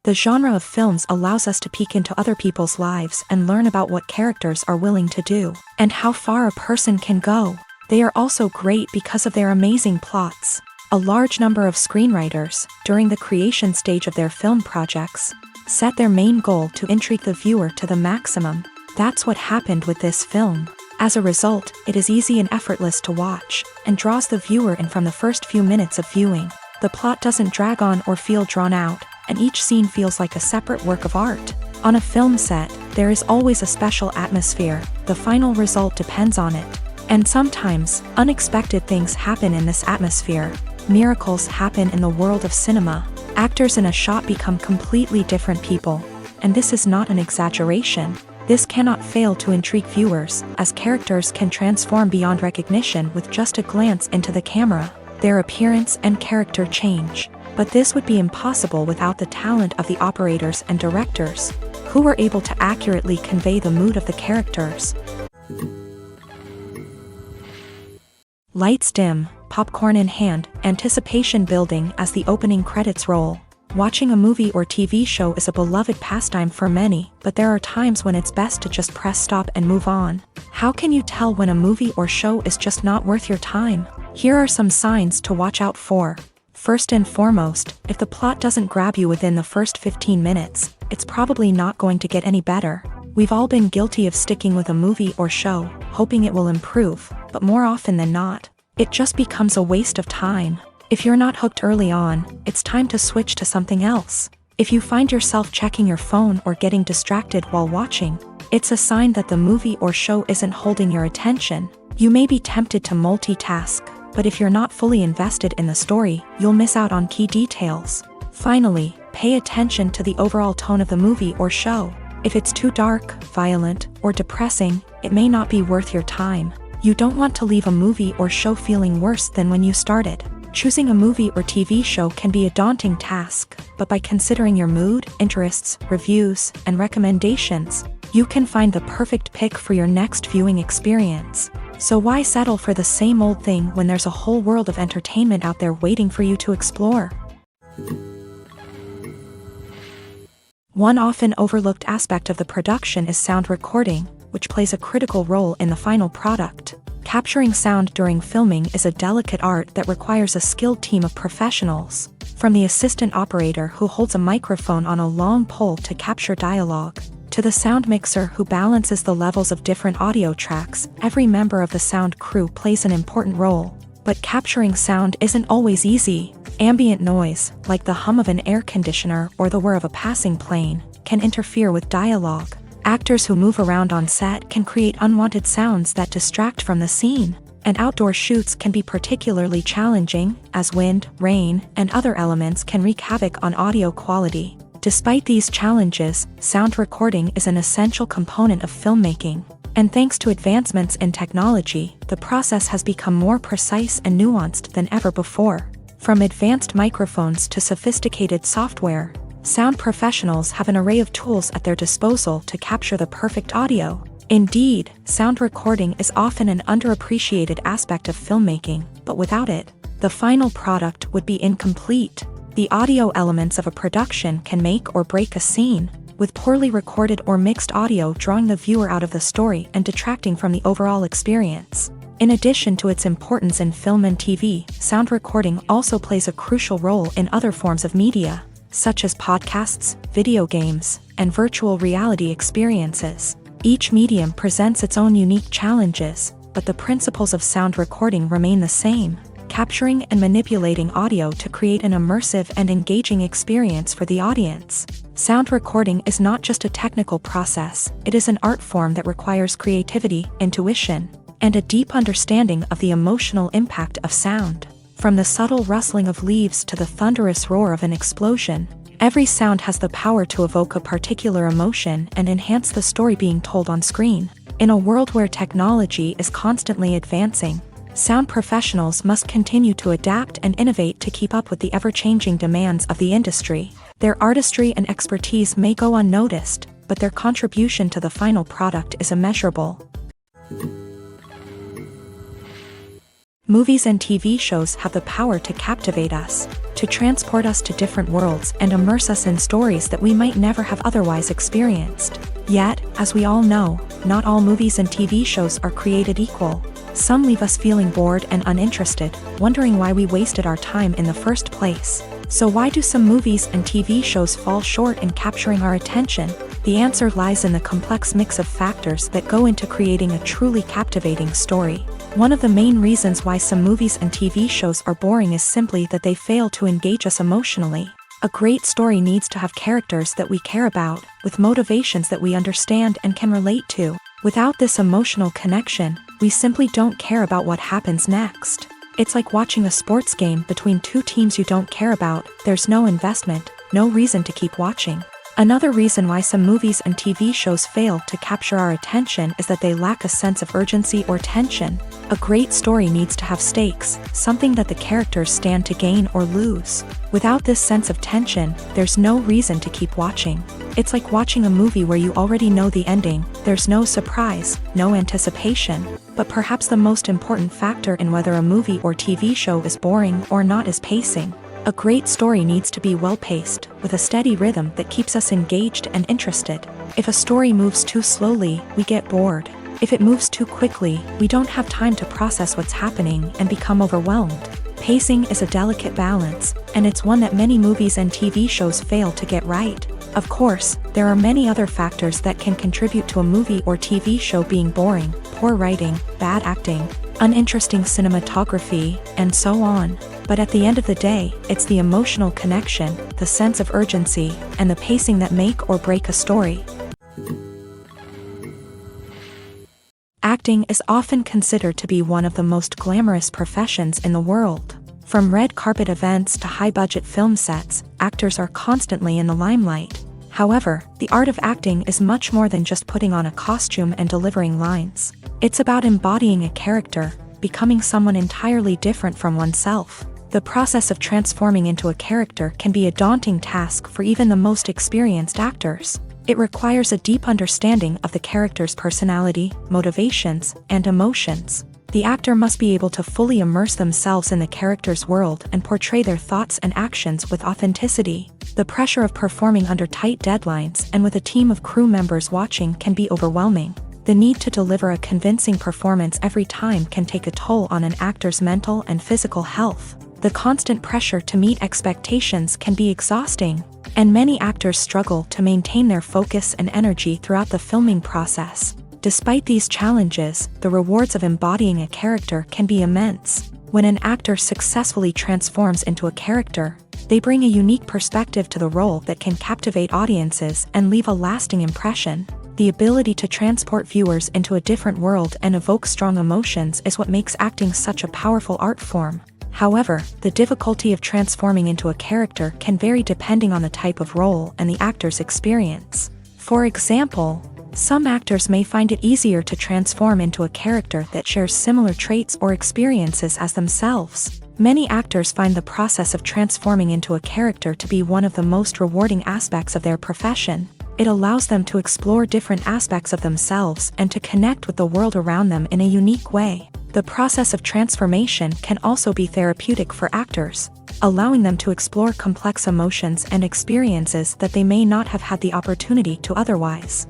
The genre of films allows us to peek into other people's lives and learn about what characters are willing to do, and how far a person can go. They are also great because of their amazing plots. A large number of screenwriters, during the creation stage of their film projects, set their main goal to intrigue the viewer to the maximum. That's what happened with this film. As a result, it is easy and effortless to watch, and draws the viewer in from the first few minutes of viewing. The plot doesn't drag on or feel drawn out, and each scene feels like a separate work of art. On a film set, there is always a special atmosphere. The final result depends on it. And sometimes, unexpected things happen in this atmosphere. Miracles happen in the world of cinema. Actors in a shot become completely different people. And this is not an exaggeration. This cannot fail to intrigue viewers, as characters can transform beyond recognition with just a glance into the camera. Their appearance and character change. But this would be impossible without the talent of the operators and directors, who were able to accurately convey the mood of the characters. Lights dim, popcorn in hand, anticipation building as the opening credits roll. Watching a movie or TV show is a beloved pastime for many, but there are times when it's best to just press stop and move on. How can you tell when a movie or show is just not worth your time? Here are some signs to watch out for. First and foremost, if the plot doesn't grab you within the first 15 minutes, it's probably not going to get any better. We've all been guilty of sticking with a movie or show, hoping it will improve, but more often than not, it just becomes a waste of time. If you're not hooked early on, it's time to switch to something else. If you find yourself checking your phone or getting distracted while watching, it's a sign that the movie or show isn't holding your attention. You may be tempted to multitask, but if you're not fully invested in the story, you'll miss out on key details. Finally, pay attention to the overall tone of the movie or show. If it's too dark, violent, or depressing, it may not be worth your time. You don't want to leave a movie or show feeling worse than when you started. Choosing a movie or TV show can be a daunting task, but by considering your mood, interests, reviews, and recommendations, you can find the perfect pick for your next viewing experience. So why settle for the same old thing when there's a whole world of entertainment out there waiting for you to explore? One often overlooked aspect of the production is sound recording, which plays a critical role in the final product. Capturing sound during filming is a delicate art that requires a skilled team of professionals. From the assistant operator who holds a microphone on a long pole to capture dialogue, to the sound mixer who balances the levels of different audio tracks, every member of the sound crew plays an important role. But capturing sound isn't always easy. Ambient noise, like the hum of an air conditioner or the whir of a passing plane, can interfere with dialogue. Actors who move around on set can create unwanted sounds that distract from the scene. And outdoor shoots can be particularly challenging, as wind, rain, and other elements can wreak havoc on audio quality. Despite these challenges, sound recording is an essential component of filmmaking. And thanks to advancements in technology, the process has become more precise and nuanced than ever before. From advanced microphones to sophisticated software, sound professionals have an array of tools at their disposal to capture the perfect audio. Indeed, sound recording is often an underappreciated aspect of filmmaking, but without it, the final product would be incomplete. The audio elements of a production can make or break a scene, with poorly recorded or mixed audio drawing the viewer out of the story and detracting from the overall experience. In addition to its importance in film and TV, sound recording also plays a crucial role in other forms of media. such as podcasts, video games, and virtual reality experiences. Each medium presents its own unique challenges, but the principles of sound recording remain the same: capturing and manipulating audio to create an immersive and engaging experience for the audience. Sound recording is not just a technical process, it is an art form that requires creativity, intuition, and a deep understanding of the emotional impact of sound. From the subtle rustling of leaves to the thunderous roar of an explosion, every sound has the power to evoke a particular emotion and enhance the story being told on screen. In a world where technology is constantly advancing, sound professionals must continue to adapt and innovate to keep up with the ever-changing demands of the industry. Their artistry and expertise may go unnoticed, but their contribution to the final product is immeasurable. Movies and TV shows have the power to captivate us, to transport us to different worlds and immerse us in stories that we might never have otherwise experienced. Yet, as we all know, not all movies and TV shows are created equal. Some leave us feeling bored and uninterested, wondering why we wasted our time in the first place. So why do some movies and TV shows fall short in capturing our attention? The answer lies in the complex mix of factors that go into creating a truly captivating story. One of the main reasons why some movies and TV shows are boring is simply that they fail to engage us emotionally. A great story needs to have characters that we care about, with motivations that we understand and can relate to. Without this emotional connection, we simply don't care about what happens next. It's like watching a sports game between two teams you don't care about. There's no investment, no reason to keep watching. Another reason why some movies and TV shows fail to capture our attention is that they lack a sense of urgency or tension. A great story needs to have stakes, something that the characters stand to gain or lose. Without this sense of tension, there's no reason to keep watching. It's like watching a movie where you already know the ending. There's no surprise, no anticipation. But perhaps the most important factor in whether a movie or TV show is boring or not is pacing. A great story needs to be well-paced, with a steady rhythm that keeps us engaged and interested. If a story moves too slowly, we get bored. If it moves too quickly, we don't have time to process what's happening and become overwhelmed. Pacing is a delicate balance, and it's one that many movies and TV shows fail to get right. Of course, there are many other factors that can contribute to a movie or TV show being boring: poor writing, bad acting, uninteresting cinematography, and so on. But at the end of the day, it's the emotional connection, the sense of urgency, and the pacing that make or break a story. Acting is often considered to be one of the most glamorous professions in the world. From red carpet events to high-budget film sets, actors are constantly in the limelight. However, the art of acting is much more than just putting on a costume and delivering lines. It's about embodying a character, becoming someone entirely different from oneself. The process of transforming into a character can be a daunting task for even the most experienced actors. It requires a deep understanding of the character's personality, motivations, and emotions. The actor must be able to fully immerse themselves in the character's world and portray their thoughts and actions with authenticity. The pressure of performing under tight deadlines and with a team of crew members watching can be overwhelming. The need to deliver a convincing performance every time can take a toll on an actor's mental and physical health. The constant pressure to meet expectations can be exhausting, and many actors struggle to maintain their focus and energy throughout the filming process. Despite these challenges, the rewards of embodying a character can be immense. When an actor successfully transforms into a character, they bring a unique perspective to the role that can captivate audiences and leave a lasting impression. The ability to transport viewers into a different world and evoke strong emotions is what makes acting such a powerful art form. However, the difficulty of transforming into a character can vary depending on the type of role and the actor's experience. For example, some actors may find it easier to transform into a character that shares similar traits or experiences as themselves. Many actors find the process of transforming into a character to be one of the most rewarding aspects of their profession. It allows them to explore different aspects of themselves and to connect with the world around them in a unique way. The process of transformation can also be therapeutic for actors, allowing them to explore complex emotions and experiences that they may not have had the opportunity to otherwise.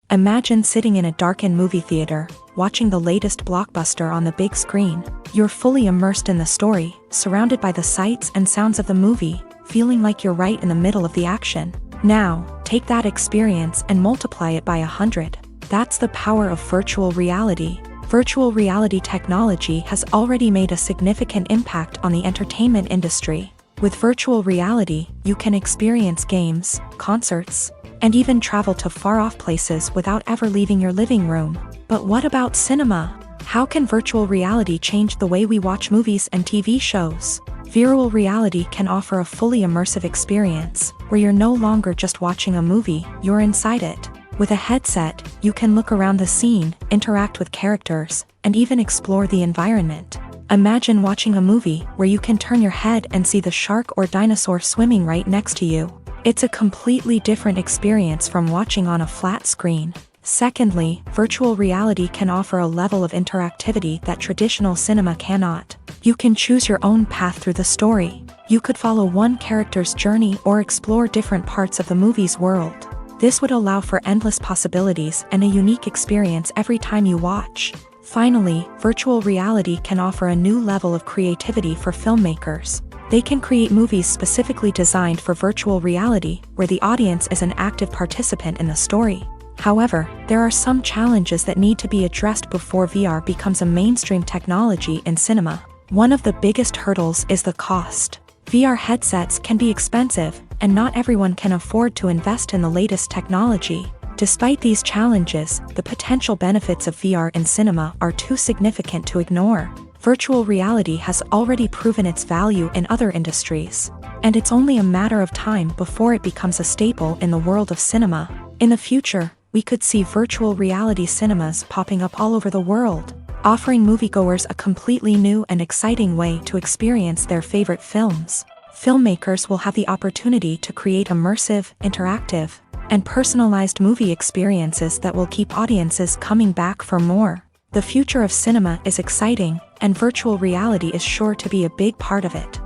Imagine sitting in a darkened movie theater, watching the latest blockbuster on the big screen. You're fully immersed in the story, surrounded by the sights and sounds of the movie, feeling like you're right in the middle of the action. Now, take that experience and multiply it by 100. That's the power of virtual reality. Virtual reality technology has already made a significant impact on the entertainment industry. With virtual reality, you can experience games, concerts, and even travel to far-off places without ever leaving your living room. But what about cinema? How can virtual reality change the way we watch movies and TV shows? Virtual reality can offer a fully immersive experience, where you're no longer just watching a movie, you're inside it. With a headset, you can look around the scene, interact with characters, and even explore the environment. Imagine watching a movie where you can turn your head and see the shark or dinosaur swimming right next to you. It's a completely different experience from watching on a flat screen. Secondly, virtual reality can offer a level of interactivity that traditional cinema cannot. You can choose your own path through the story. You could follow one character's journey or explore different parts of the movie's world. This would allow for endless possibilities and a unique experience every time you watch. Finally, virtual reality can offer a new level of creativity for filmmakers. They can create movies specifically designed for virtual reality, where the audience is an active participant in the story. However, there are some challenges that need to be addressed before VR becomes a mainstream technology in cinema. One of the biggest hurdles is the cost. VR headsets can be expensive, and not everyone can afford to invest in the latest technology. Despite these challenges, the potential benefits of VR in cinema are too significant to ignore. Virtual reality has already proven its value in other industries, and it's only a matter of time before it becomes a staple in the world of cinema. In the future, we could see virtual reality cinemas popping up all over the world, offering moviegoers a completely new and exciting way to experience their favorite films. Filmmakers will have the opportunity to create immersive, interactive, and personalized movie experiences that will keep audiences coming back for more. The future of cinema is exciting, and virtual reality is sure to be a big part of it.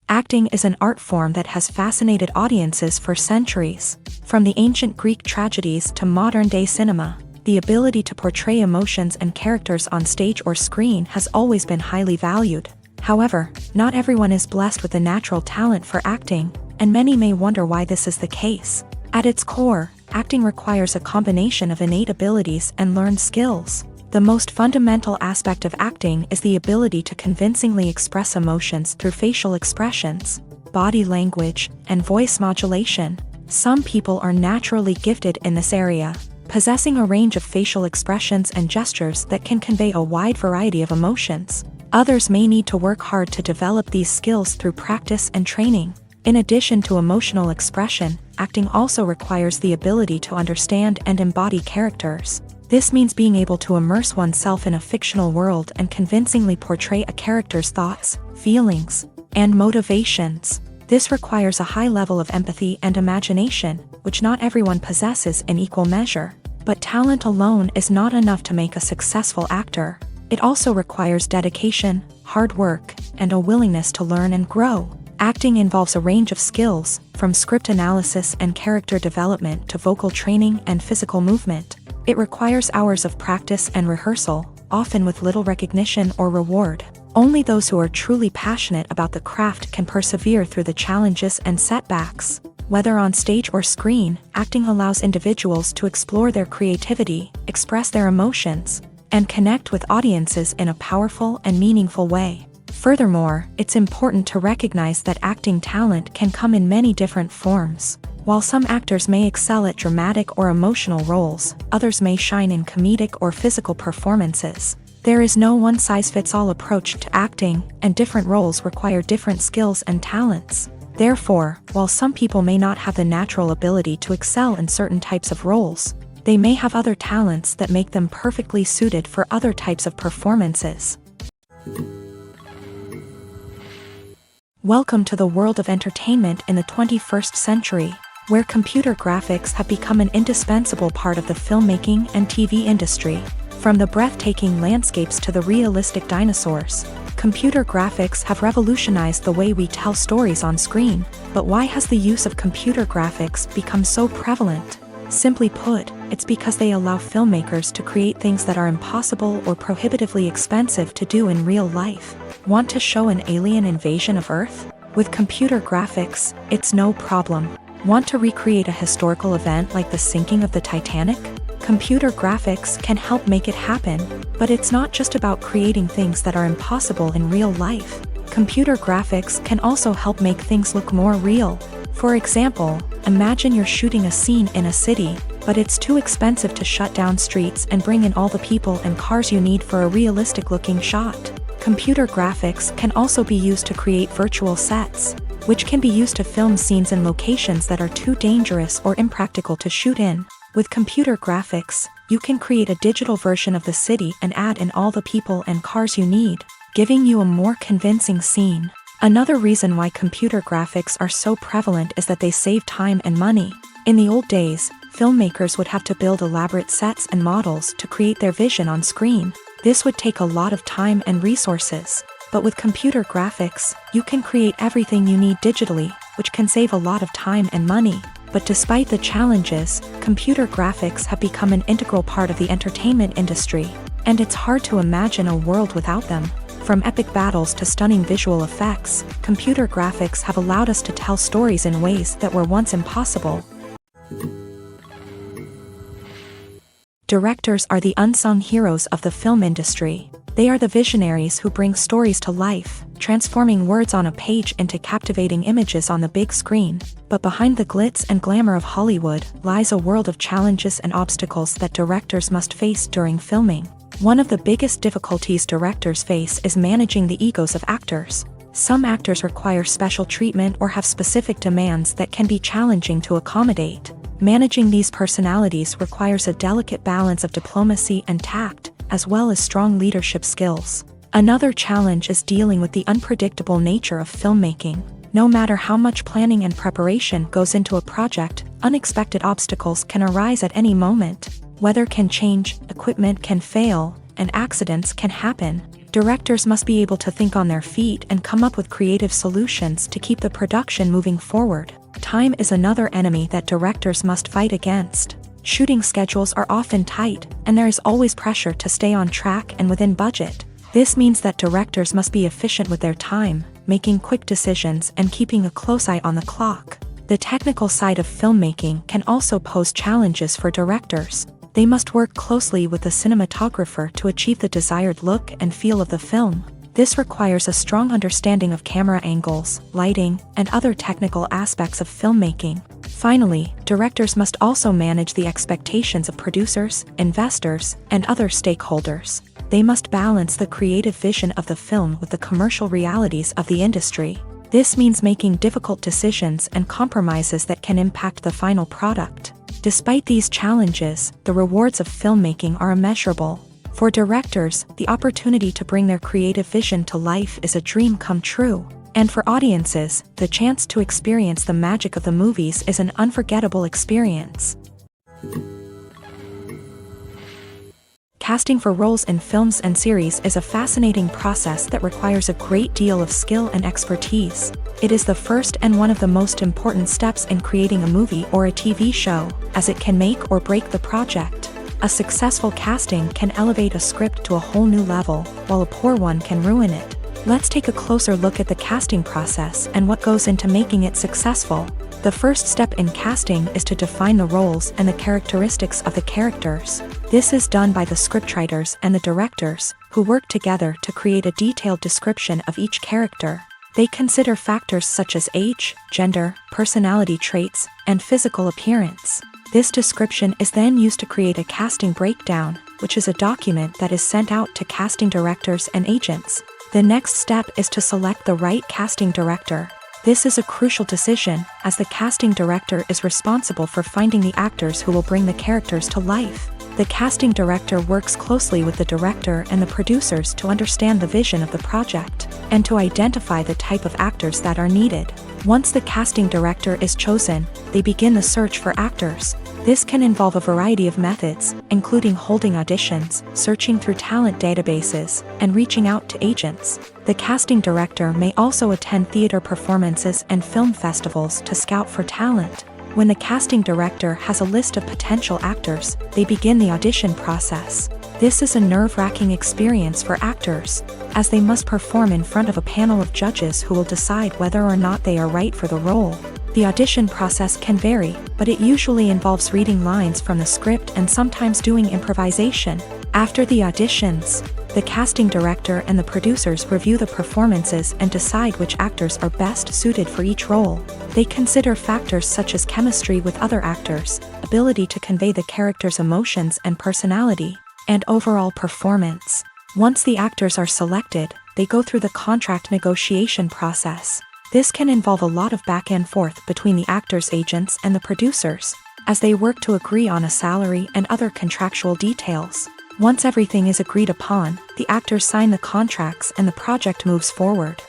Acting is an art form that has fascinated audiences for centuries. From the ancient Greek tragedies to modern-day cinema, the ability to portray emotions and characters on stage or screen has always been highly valued. However, not everyone is blessed with a natural talent for acting, and many may wonder why this is the case. At its core, acting requires a combination of innate abilities and learned skills. The most fundamental aspect of acting is the ability to convincingly express emotions through facial expressions, body language, and voice modulation. Some people are naturally gifted in this area, possessing a range of facial expressions and gestures that can convey a wide variety of emotions. Others may need to work hard to develop these skills through practice and training. In addition to emotional expression, acting also requires the ability to understand and embody characters. This means being able to immerse oneself in a fictional world and convincingly portray a character's thoughts, feelings, and motivations. This requires a high level of empathy and imagination, which not everyone possesses in equal measure. But talent alone is not enough to make a successful actor. It also requires dedication, hard work, and a willingness to learn and grow. Acting involves a range of skills, from script analysis and character development to vocal training and physical movement. It requires hours of practice and rehearsal, often with little recognition or reward. Only those who are truly passionate about the craft can persevere through the challenges and setbacks. Whether on stage or screen, acting allows individuals to explore their creativity, express their emotions, and connect with audiences in a powerful and meaningful way. Furthermore, it's important to recognize that acting talent can come in many different forms. While some actors may excel at dramatic or emotional roles, others may shine in comedic or physical performances. There is no one-size-fits-all approach to acting, and different roles require different skills and talents. Therefore, while some people may not have the natural ability to excel in certain types of roles, they may have other talents that make them perfectly suited for other types of performances. Welcome to the world of entertainment in the 21st century, where computer graphics have become an indispensable part of the filmmaking and TV industry. From the breathtaking landscapes to the realistic dinosaurs, computer graphics have revolutionized the way we tell stories on screen. But why has the use of computer graphics become so prevalent? Simply put, it's because they allow filmmakers to create things that are impossible or prohibitively expensive to do in real life. Want to show an alien invasion of Earth? With computer graphics, it's no problem. Want to recreate a historical event like the sinking of the Titanic? Computer graphics can help make it happen, but it's not just about creating things that are impossible in real life. Computer graphics can also help make things look more real. For example, imagine you're shooting a scene in a city, but it's too expensive to shut down streets and bring in all the people and cars you need for a realistic-looking shot. Computer graphics can also be used to create virtual sets, which can be used to film scenes in locations that are too dangerous or impractical to shoot in. With computer graphics, you can create a digital version of the city and add in all the people and cars you need, giving you a more convincing scene. Another reason why computer graphics are so prevalent is that they save time and money. In the old days, filmmakers would have to build elaborate sets and models to create their vision on screen. This would take a lot of time and resources. But with computer graphics, you can create everything you need digitally, which can save a lot of time and money. But despite the challenges, computer graphics have become an integral part of the entertainment industry, and it's hard to imagine a world without them. From epic battles to stunning visual effects, computer graphics have allowed us to tell stories in ways that were once impossible. Directors are the unsung heroes of the film industry. They are the visionaries who bring stories to life, transforming words on a page into captivating images on the big screen. But behind the glitz and glamour of Hollywood lies a world of challenges and obstacles that directors must face during filming. One of the biggest difficulties directors face is managing the egos of actors. Some actors require special treatment or have specific demands that can be challenging to accommodate. Managing these personalities requires a delicate balance of diplomacy and tact, as well as strong leadership skills. Another challenge is dealing with the unpredictable nature of filmmaking. No matter how much planning and preparation goes into a project, unexpected obstacles can arise at any moment. Weather can change, equipment can fail, and accidents can happen. Directors must be able to think on their feet and come up with creative solutions to keep the production moving forward. Time is another enemy that directors must fight against. Shooting schedules are often tight, and there is always pressure to stay on track and within budget. This means that directors must be efficient with their time, making quick decisions and keeping a close eye on the clock. The technical side of filmmaking can also pose challenges for directors. They must work closely with the cinematographer to achieve the desired look and feel of the film. This requires a strong understanding of camera angles, lighting, and other technical aspects of filmmaking. Finally, directors must also manage the expectations of producers, investors, and other stakeholders. They must balance the creative vision of the film with the commercial realities of the industry. This means making difficult decisions and compromises that can impact the final product. Despite these challenges, the rewards of filmmaking are immeasurable. For directors, the opportunity to bring their creative vision to life is a dream come true. And for audiences, the chance to experience the magic of the movies is an unforgettable experience. Casting for roles in films and series is a fascinating process that requires a great deal of skill and expertise. It is the first and one of the most important steps in creating a movie or a TV show, as it can make or break the project. A successful casting can elevate a script to a whole new level, while a poor one can ruin it. Let's take a closer look at the casting process and what goes into making it successful. The first step in casting is to define the roles and the characteristics of the characters. This is done by the scriptwriters and the directors, who work together to create a detailed description of each character. They consider factors such as age, gender, personality traits, and physical appearance. This description is then used to create a casting breakdown, which is a document that is sent out to casting directors and agents. The next step is to select the right casting director. This is a crucial decision, as the casting director is responsible for finding the actors who will bring the characters to life. The casting director works closely with the director and the producers to understand the vision of the project, and to identify the type of actors that are needed. Once the casting director is chosen, they begin the search for actors. This can involve a variety of methods, including holding auditions, searching through talent databases, and reaching out to agents. The casting director may also attend theater performances and film festivals to scout for talent. When the casting director has a list of potential actors, they begin the audition process. This is a nerve-wracking experience for actors, as they must perform in front of a panel of judges who will decide whether or not they are right for the role. The audition process can vary, but it usually involves reading lines from the script and sometimes doing improvisation. After the auditions, the casting director and the producers review the performances and decide which actors are best suited for each role. They consider factors such as chemistry with other actors, ability to convey the character's emotions and personality, and overall performance. Once the actors are selected, they go through the contract negotiation process. This can involve a lot of back and forth between the actors' agents and the producers, as they work to agree on a salary and other contractual details. Once everything is agreed upon, the actors sign the contracts and the project moves forward.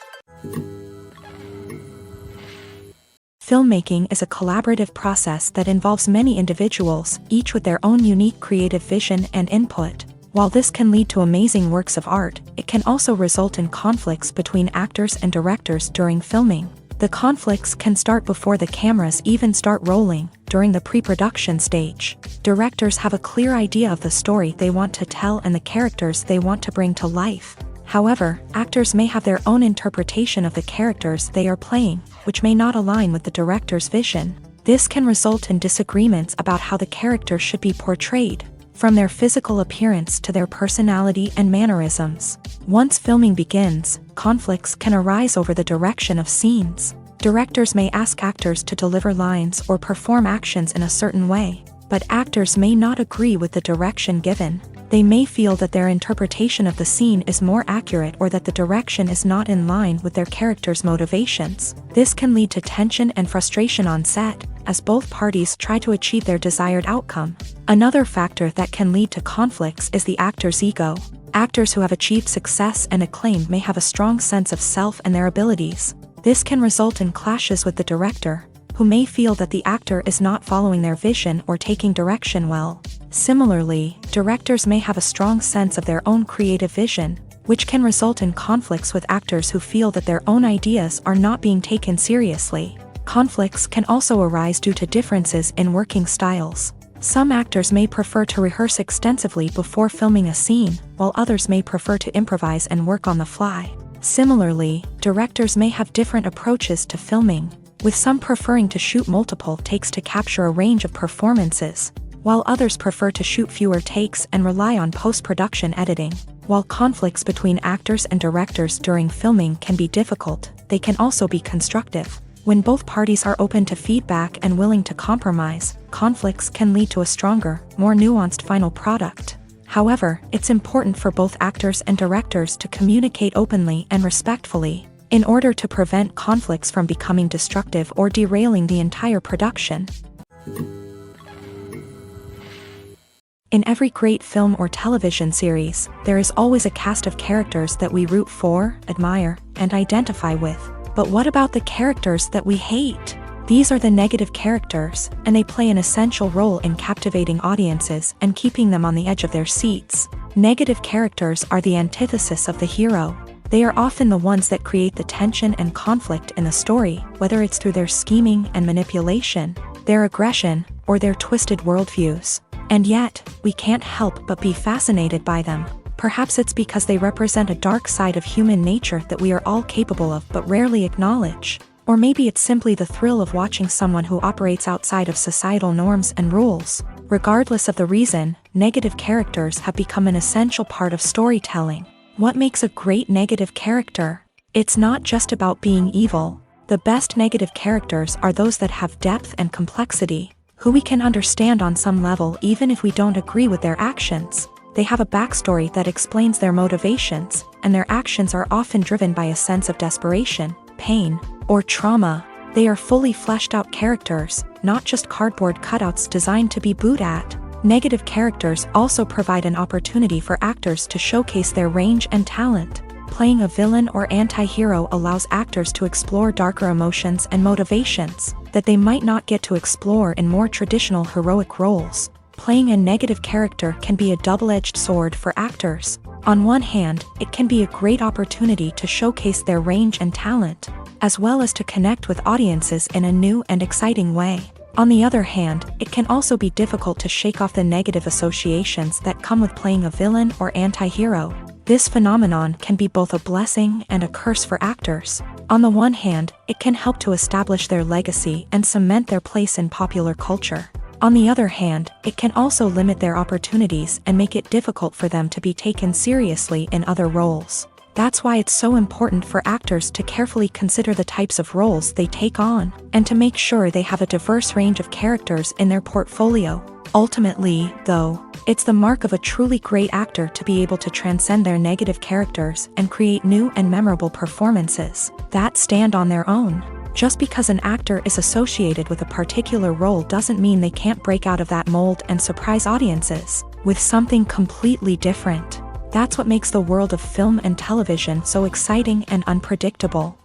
Filmmaking is a collaborative process that involves many individuals, each with their own unique creative vision and input. While this can lead to amazing works of art, it can also result in conflicts between actors and directors during filming. The conflicts can start before the cameras even start rolling, during the pre-production stage. Directors have a clear idea of the story they want to tell and the characters they want to bring to life. However, actors may have their own interpretation of the characters they are playing, which may not align with the director's vision. This can result in disagreements about how the character should be portrayed, from their physical appearance to their personality and mannerisms. Once filming begins, conflicts can arise over the direction of scenes. Directors may ask actors to deliver lines or perform actions in a certain way, but actors may not agree with the direction given. They may feel that their interpretation of the scene is more accurate or that the direction is not in line with their character's motivations. This can lead to tension and frustration on set, as both parties try to achieve their desired outcome. Another factor that can lead to conflicts is the actor's ego. Actors who have achieved success and acclaim may have a strong sense of self and their abilities. This can result in clashes with the director, who may feel that the actor is not following their vision or taking direction well. Similarly, directors may have a strong sense of their own creative vision, which can result in conflicts with actors who feel that their own ideas are not being taken seriously. Conflicts can also arise due to differences in working styles. Some actors may prefer to rehearse extensively before filming a scene, while others may prefer to improvise and work on the fly. Similarly, directors may have different approaches to filming, with some preferring to shoot multiple takes to capture a range of performances, while others prefer to shoot fewer takes and rely on post-production editing. While conflicts between actors and directors during filming can be difficult, they can also be constructive. When both parties are open to feedback and willing to compromise, conflicts can lead to a stronger, more nuanced final product. However, it's important for both actors and directors to communicate openly and respectfully, in order to prevent conflicts from becoming destructive or derailing the entire production. In every great film or television series, there is always a cast of characters that we root for, admire, and identify with. But what about the characters that we hate? These are the negative characters, and they play an essential role in captivating audiences and keeping them on the edge of their seats. Negative characters are the antithesis of the hero. They are often the ones that create the tension and conflict in the story, whether it's through their scheming and manipulation, their aggression, or their twisted worldviews. And yet, we can't help but be fascinated by them. Perhaps it's because they represent a dark side of human nature that we are all capable of but rarely acknowledge. Or maybe it's simply the thrill of watching someone who operates outside of societal norms and rules. Regardless of the reason, negative characters have become an essential part of storytelling. What makes a great negative character? It's not just about being evil. The best negative characters are those that have depth and complexity, who we can understand on some level even if we don't agree with their actions. They have a backstory that explains their motivations, and their actions are often driven by a sense of desperation, pain, or trauma. They are fully fleshed out characters, not just cardboard cutouts designed to be booed at. Negative characters also provide an opportunity for actors to showcase their range and talent. Playing a villain or anti-hero allows actors to explore darker emotions and motivations that they might not get to explore in more traditional heroic roles. Playing a negative character can be a double-edged sword for actors. On one hand, it can be a great opportunity to showcase their range and talent, as well as to connect with audiences in a new and exciting way. On the other hand, it can also be difficult to shake off the negative associations that come with playing a villain or anti-hero. This phenomenon can be both a blessing and a curse for actors. On the one hand, it can help to establish their legacy and cement their place in popular culture. On the other hand, it can also limit their opportunities and make it difficult for them to be taken seriously in other roles. That's why it's so important for actors to carefully consider the types of roles they take on, and to make sure they have a diverse range of characters in their portfolio. Ultimately, though, it's the mark of a truly great actor to be able to transcend their negative characters and create new and memorable performances that stand on their own. Just because an actor is associated with a particular role doesn't mean they can't break out of that mold and surprise audiences with something completely different. That's what makes the world of film and television so exciting and unpredictable.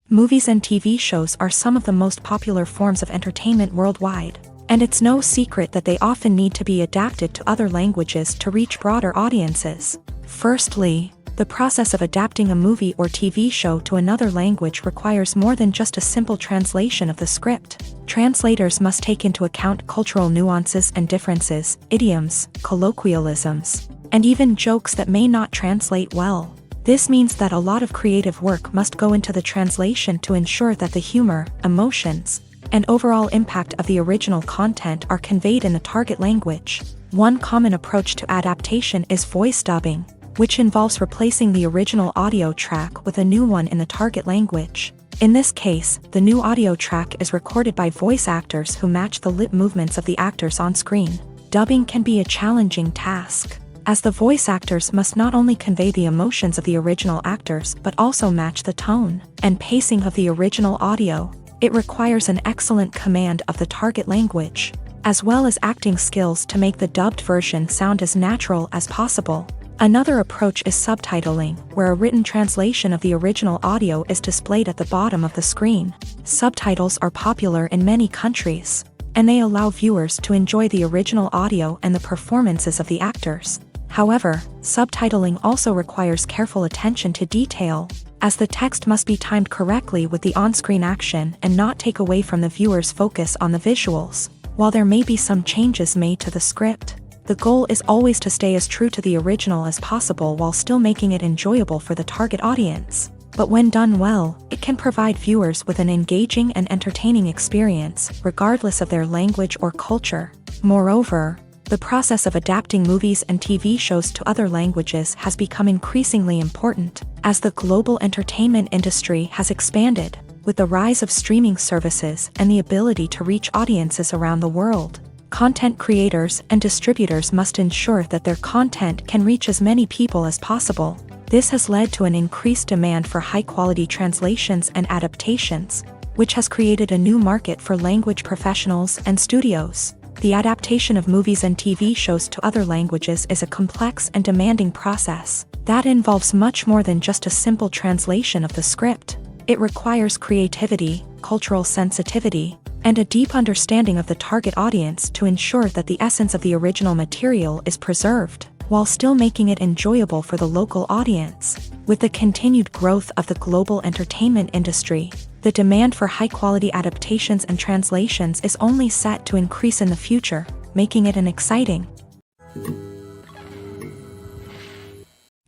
Movies and TV shows are some of the most popular forms of entertainment worldwide, and it's no secret that they often need to be adapted to other languages to reach broader audiences. Firstly, the process of adapting a movie or TV show to another language requires more than just a simple translation of the script. Translators must take into account cultural nuances and differences, idioms, colloquialisms, and even jokes that may not translate well. This means that a lot of creative work must go into the translation to ensure that the humor, emotions, and overall impact of the original content are conveyed in the target language. One common approach to adaptation is voice dubbing, which involves replacing the original audio track with a new one in the target language. In this case, the new audio track is recorded by voice actors who match the lip movements of the actors on screen. Dubbing can be a challenging task, as the voice actors must not only convey the emotions of the original actors but also match the tone and pacing of the original audio. It requires an excellent command of the target language, as well as acting skills to make the dubbed version sound as natural as possible. Another approach is subtitling, where a written translation of the original audio is displayed at the bottom of the screen. Subtitles are popular in many countries, and they allow viewers to enjoy the original audio and the performances of the actors. However, subtitling also requires careful attention to detail, as the text must be timed correctly with the on-screen action and not take away from the viewer's focus on the visuals. While there may be some changes made to the script, the goal is always to stay as true to the original as possible while still making it enjoyable for the target audience. But when done well, it can provide viewers with an engaging and entertaining experience, regardless of their language or culture. Moreover, the process of adapting movies and TV shows to other languages has become increasingly important, as the global entertainment industry has expanded, with the rise of streaming services and the ability to reach audiences around the world. Content creators and distributors must ensure that their content can reach as many people as possible. This has led to an increased demand for high-quality translations and adaptations, which has created a new market for language professionals and studios. The adaptation of movies and TV shows to other languages is a complex and demanding process that involves much more than just a simple translation of the script. It requires creativity, cultural sensitivity, and a deep understanding of the target audience to ensure that the essence of the original material is preserved, while still making it enjoyable for the local audience. With the continued growth of the global entertainment industry, the demand for high-quality adaptations and translations is only set to increase in the future, making it an exciting.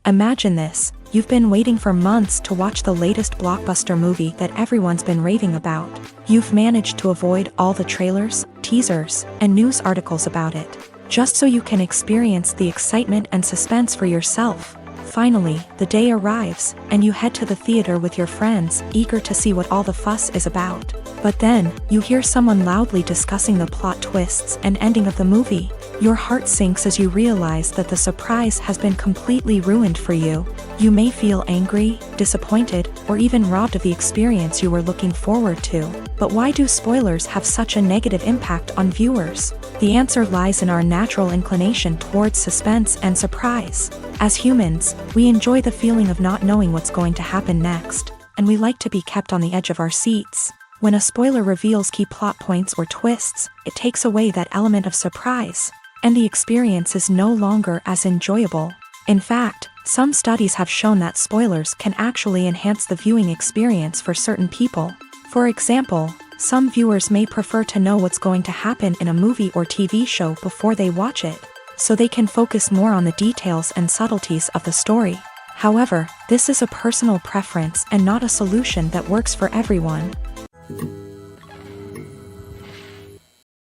Imagine this: you've been waiting for months to watch the latest blockbuster movie that everyone's been raving about. You've managed to avoid all the trailers, teasers, and news articles about it, just so you can experience the excitement and suspense for yourself. Finally, the day arrives, and you head to the theater with your friends, eager to see what all the fuss is about. But then, you hear someone loudly discussing the plot twists and ending of the movie. Your heart sinks as you realize that the surprise has been completely ruined for you. You may feel angry, disappointed, or even robbed of the experience you were looking forward to. But why do spoilers have such a negative impact on viewers? The answer lies in our natural inclination towards suspense and surprise. As humans, we enjoy the feeling of not knowing what's going to happen next, and we like to be kept on the edge of our seats. When a spoiler reveals key plot points or twists, it takes away that element of surprise, and the experience is no longer as enjoyable. In fact, some studies have shown that spoilers can actually enhance the viewing experience for certain people. For example, some viewers may prefer to know what's going to happen in a movie or TV show before they watch it, so they can focus more on the details and subtleties of the story. However, this is a personal preference and not a solution that works for everyone.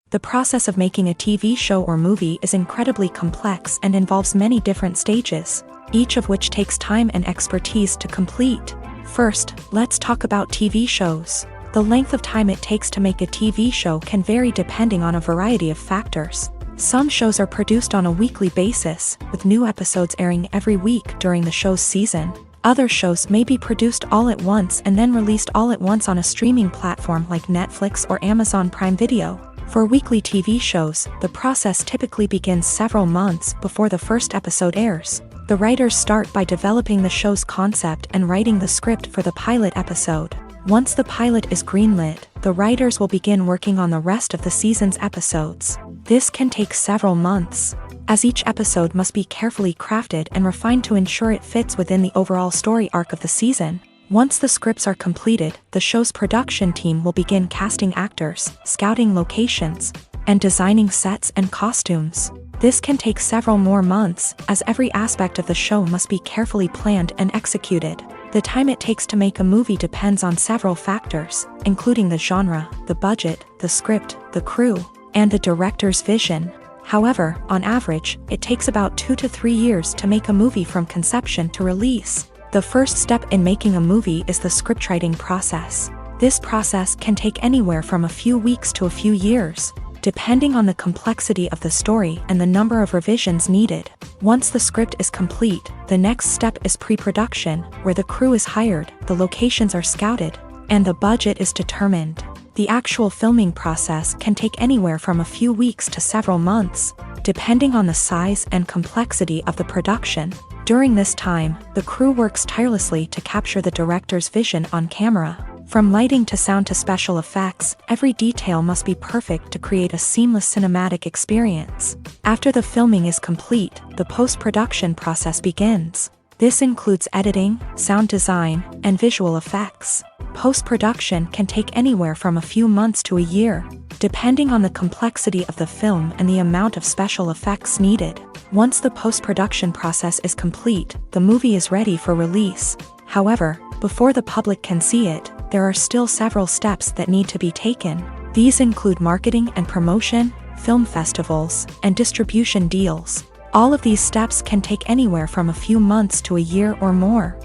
The process of making a TV show or movie is incredibly complex and involves many different stages, each of which takes time and expertise to complete. First, let's talk about TV shows. The length of time it takes to make a TV show can vary depending on a variety of factors. Some shows are produced on a weekly basis, with new episodes airing every week during the show's season. Other shows may be produced all at once and then released all at once on a streaming platform like Netflix or Amazon Prime Video. For weekly TV shows, the process typically begins several months before the first episode airs. The writers start by developing the show's concept and writing the script for the pilot episode. Once the pilot is greenlit, the writers will begin working on the rest of the season's episodes. This can take several months, as each episode must be carefully crafted and refined to ensure it fits within the overall story arc of the season. Once the scripts are completed, the show's production team will begin casting actors, scouting locations, and designing sets and costumes. This can take several more months, as every aspect of the show must be carefully planned and executed. The time it takes to make a movie depends on several factors, including the genre, the budget, the script, the crew, and the director's vision. However, on average, it takes about 2 to 3 years to make a movie from conception to release. The first step in making a movie is the scriptwriting process. This process can take anywhere from a few weeks to a few years, depending on the complexity of the story and the number of revisions needed. Once the script is complete, the next step is pre-production, where the crew is hired, the locations are scouted, and the budget is determined. The actual filming process can take anywhere from a few weeks to several months, depending on the size and complexity of the production. During this time, the crew works tirelessly to capture the director's vision on camera. From lighting to sound to special effects, every detail must be perfect to create a seamless cinematic experience. After the filming is complete, the post-production process begins. This includes editing, sound design, and visual effects. Post-production can take anywhere from a few months to a year, depending on the complexity of the film and the amount of special effects needed. Once the post-production process is complete, the movie is ready for release. However, before the public can see it, there are still several steps that need to be taken. These include marketing and promotion, film festivals, and distribution deals. All of these steps can take anywhere from a few months to a year or more.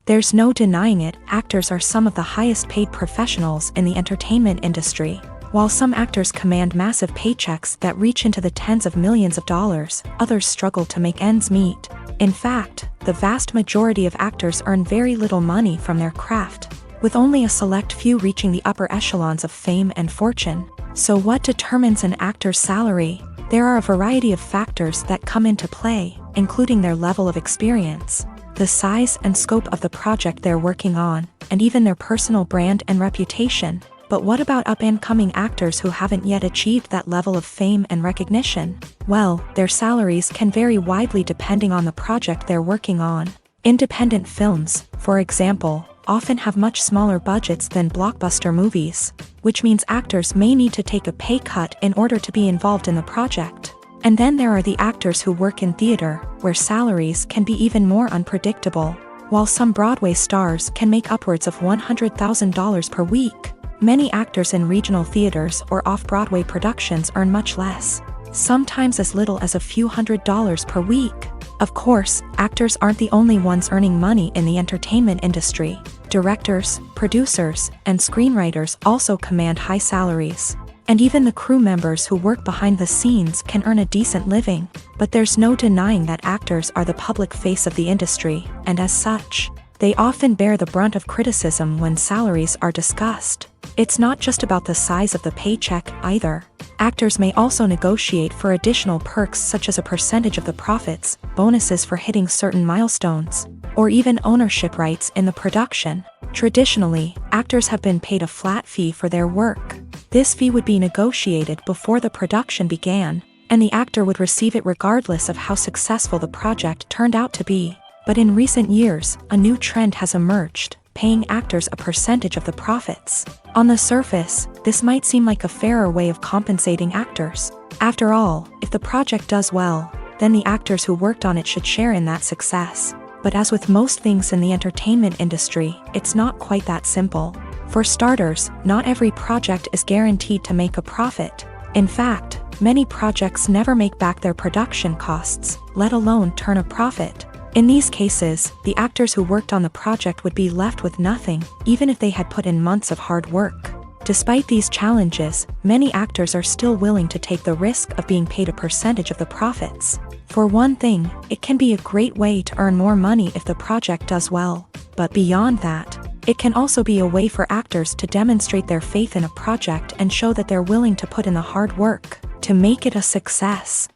There's no denying it, actors are some of the highest paid professionals in the entertainment industry. While some actors command massive paychecks that reach into the tens of millions of dollars, others struggle to make ends meet. In fact, the vast majority of actors earn very little money from their craft, with only a select few reaching the upper echelons of fame and fortune. So what determines an actor's salary? There are a variety of factors that come into play, including their level of experience, the size and scope of the project they're working on, and even their personal brand and reputation. But what about up-and-coming actors who haven't yet achieved that level of fame and recognition? Well, their salaries can vary widely depending on the project they're working on. Independent films, for example, often have much smaller budgets than blockbuster movies, which means actors may need to take a pay cut in order to be involved in the project. And then there are the actors who work in theater, where salaries can be even more unpredictable. While some Broadway stars can make upwards of $100,000 per week, many actors in regional theaters or off-Broadway productions earn much less, sometimes as little as a few $100s per week. Of course, actors aren't the only ones earning money in the entertainment industry. Directors, producers, and screenwriters also command high salaries. And even the crew members who work behind the scenes can earn a decent living. But there's no denying that actors are the public face of the industry, and as such, they often bear the brunt of criticism when salaries are discussed. It's not just about the size of the paycheck either. Actors may also negotiate for additional perks such as a percentage of the profits, bonuses for hitting certain milestones, or even ownership rights in the production. Traditionally, actors have been paid a flat fee for their work. This fee would be negotiated before the production began, and the actor would receive it regardless of how successful the project turned out to be. But in recent years, a new trend has emerged, paying actors a percentage of the profits. On the surface, this might seem like a fairer way of compensating actors. After all, if the project does well, then the actors who worked on it should share in that success. But as with most things in the entertainment industry, it's not quite that simple. For starters, not every project is guaranteed to make a profit. In fact, many projects never make back their production costs, let alone turn a profit. In these cases, the actors who worked on the project would be left with nothing, even if they had put in months of hard work. Despite these challenges, many actors are still willing to take the risk of being paid a percentage of the profits. For one thing, it can be a great way to earn more money if the project does well. But beyond that, it can also be a way for actors to demonstrate their faith in a project and show that they're willing to put in the hard work to make it a success.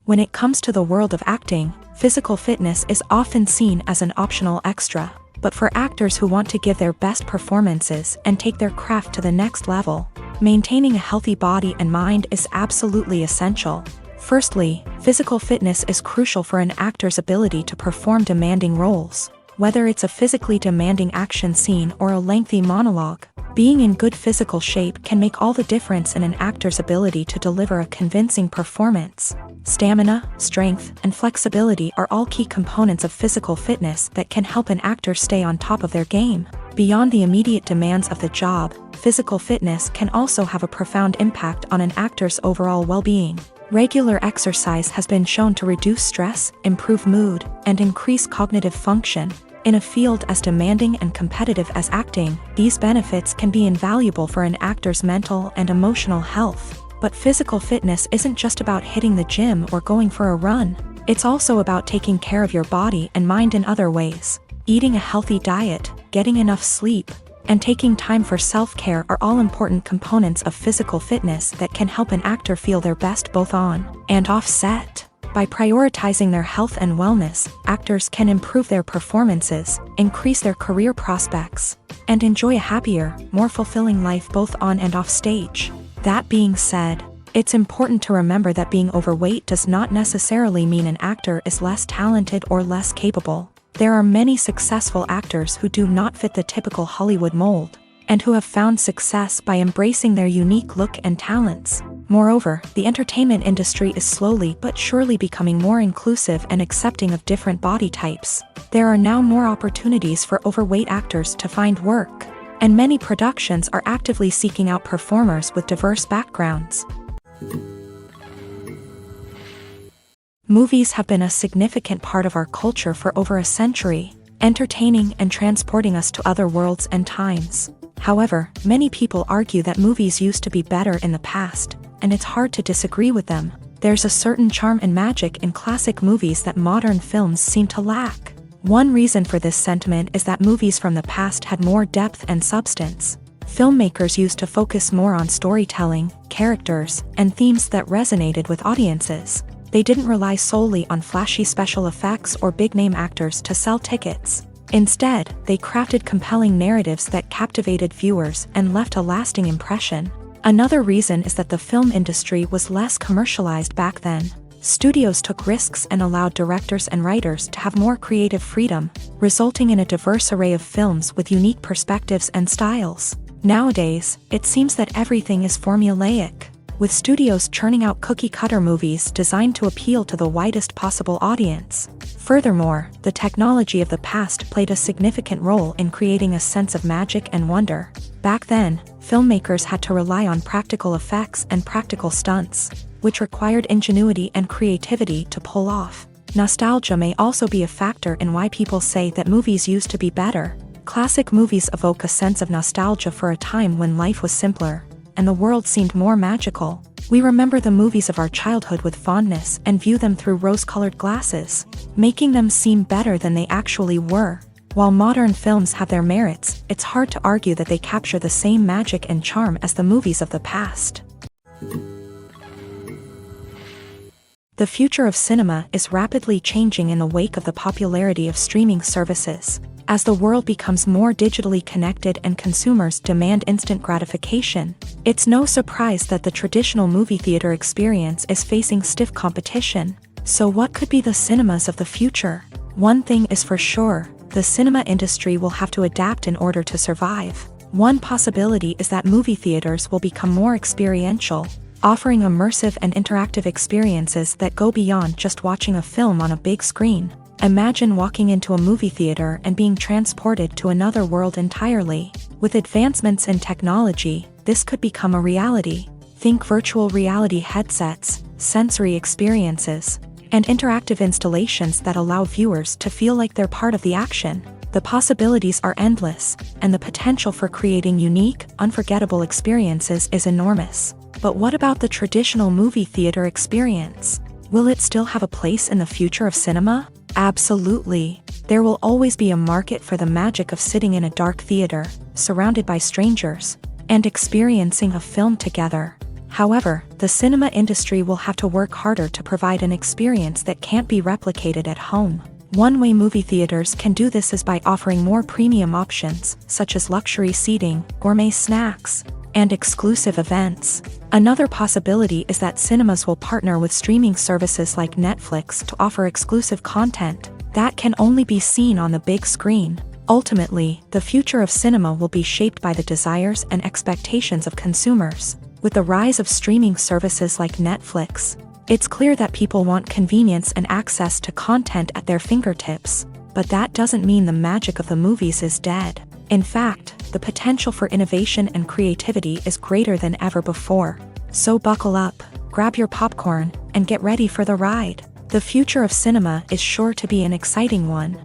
When it comes to the world of acting, physical fitness is often seen as an optional extra. But for actors who want to give their best performances and take their craft to the next level, maintaining a healthy body and mind is absolutely essential. Firstly, physical fitness is crucial for an actor's ability to perform demanding roles. Whether it's a physically demanding action scene or a lengthy monologue, being in good physical shape can make all the difference in an actor's ability to deliver a convincing performance. Stamina, strength, and flexibility are all key components of physical fitness that can help an actor stay on top of their game. Beyond the immediate demands of the job, physical fitness can also have a profound impact on an actor's overall well-being. Regular exercise has been shown to reduce stress, improve mood, and increase cognitive function. In a field as demanding and competitive as acting, these benefits can be invaluable for an actor's mental and emotional health. But physical fitness isn't just about hitting the gym or going for a run. It's also about taking care of your body and mind in other ways. Eating a healthy diet, getting enough sleep, and taking time for self-care are all important components of physical fitness that can help an actor feel their best both on and off set. By prioritizing their health and wellness, actors can improve their performances, increase their career prospects, and enjoy a happier, more fulfilling life both on and off stage. That being said, it's important to remember that being overweight does not necessarily mean an actor is less talented or less capable. There are many successful actors who do not fit the typical Hollywood mold, and who have found success by embracing their unique look and talents. Moreover, the entertainment industry is slowly but surely becoming more inclusive and accepting of different body types. There are now more opportunities for overweight actors to find work, and many productions are actively seeking out performers with diverse backgrounds. Movies have been a significant part of our culture for over a century, entertaining and transporting us to other worlds and times. However, many people argue that movies used to be better in the past, and it's hard to disagree with them. There's a certain charm and magic in classic movies that modern films seem to lack. One reason for this sentiment is that movies from the past had more depth and substance. Filmmakers used to focus more on storytelling, characters, and themes that resonated with audiences. They didn't rely solely on flashy special effects or big-name actors to sell tickets. Instead, they crafted compelling narratives that captivated viewers and left a lasting impression. Another reason is that the film industry was less commercialized back then. Studios took risks and allowed directors and writers to have more creative freedom, resulting in a diverse array of films with unique perspectives and styles. Nowadays, it seems that everything is formulaic, with studios churning out cookie-cutter movies designed to appeal to the widest possible audience. Furthermore, the technology of the past played a significant role in creating a sense of magic and wonder. Back then, filmmakers had to rely on practical effects and practical stunts, which required ingenuity and creativity to pull off. Nostalgia may also be a factor in why people say that movies used to be better. Classic movies evoke a sense of nostalgia for a time when life was simpler, and the world seemed more magical. We remember the movies of our childhood with fondness and view them through rose-colored glasses, making them seem better than they actually were. While modern films have their merits, it's hard to argue that they capture the same magic and charm as the movies of the past. The future of cinema is rapidly changing in the wake of the popularity of streaming services. As the world becomes more digitally connected and consumers demand instant gratification, it's no surprise that the traditional movie theater experience is facing stiff competition. So what could be the cinemas of the future? One thing is for sure, the cinema industry will have to adapt in order to survive. One possibility is that movie theaters will become more experiential, offering immersive and interactive experiences that go beyond just watching a film on a big screen. Imagine walking into a movie theater and being transported to another world entirely. With advancements in technology, this could become a reality. Think virtual reality headsets, sensory experiences, and interactive installations that allow viewers to feel like they're part of the action. The possibilities are endless, and the potential for creating unique, unforgettable experiences is enormous. But what about the traditional movie theater experience? Will it still have a place in the future of cinema? Absolutely. There will always be a market for the magic of sitting in a dark theater, surrounded by strangers, and experiencing a film together. However, the cinema industry will have to work harder to provide an experience that can't be replicated at home. One way movie theaters can do this is by offering more premium options, such as luxury seating, gourmet snacks, and exclusive events. Another possibility is that cinemas will partner with streaming services like Netflix to offer exclusive content that can only be seen on the big screen. Ultimately, the future of cinema will be shaped by the desires and expectations of consumers. With the rise of streaming services like Netflix, it's clear that people want convenience and access to content at their fingertips. But that doesn't mean the magic of the movies is dead. In fact, the potential for innovation and creativity is greater than ever before. So buckle up, grab your popcorn, and get ready for the ride. The future of cinema is sure to be an exciting one.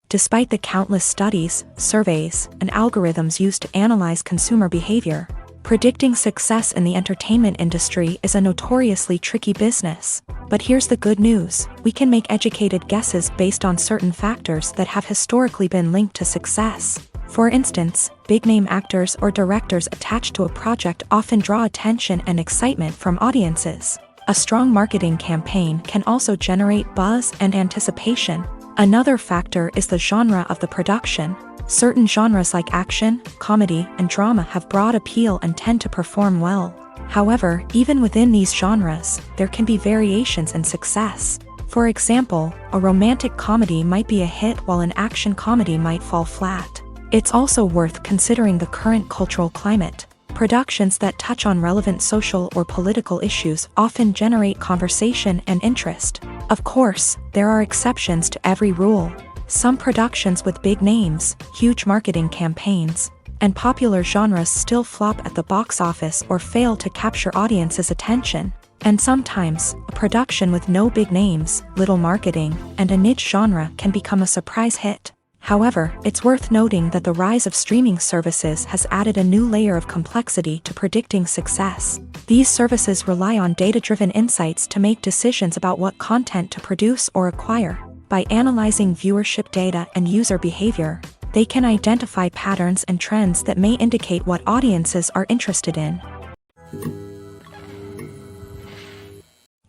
Despite the countless studies, surveys, and algorithms used to analyze consumer behavior, predicting success in the entertainment industry is a notoriously tricky business. But here's the good news: we can make educated guesses based on certain factors that have historically been linked to success. For instance, big-name actors or directors attached to a project often draw attention and excitement from audiences. A strong marketing campaign can also generate buzz and anticipation. Another factor is the genre of the production. Certain genres like action, comedy, and drama have broad appeal and tend to perform well. However, even within these genres, there can be variations in success. For example, a romantic comedy might be a hit while an action comedy might fall flat. It's also worth considering the current cultural climate. Productions that touch on relevant social or political issues often generate conversation and interest. Of course, there are exceptions to every rule. Some productions with big names, huge marketing campaigns, and popular genres still flop at the box office or fail to capture audiences' attention. And sometimes, a production with no big names, little marketing, and a niche genre can become a surprise hit. However, it's worth noting that the rise of streaming services has added a new layer of complexity to predicting success. These services rely on data-driven insights to make decisions about what content to produce or acquire. By analyzing viewership data and user behavior, they can identify patterns and trends that may indicate what audiences are interested in.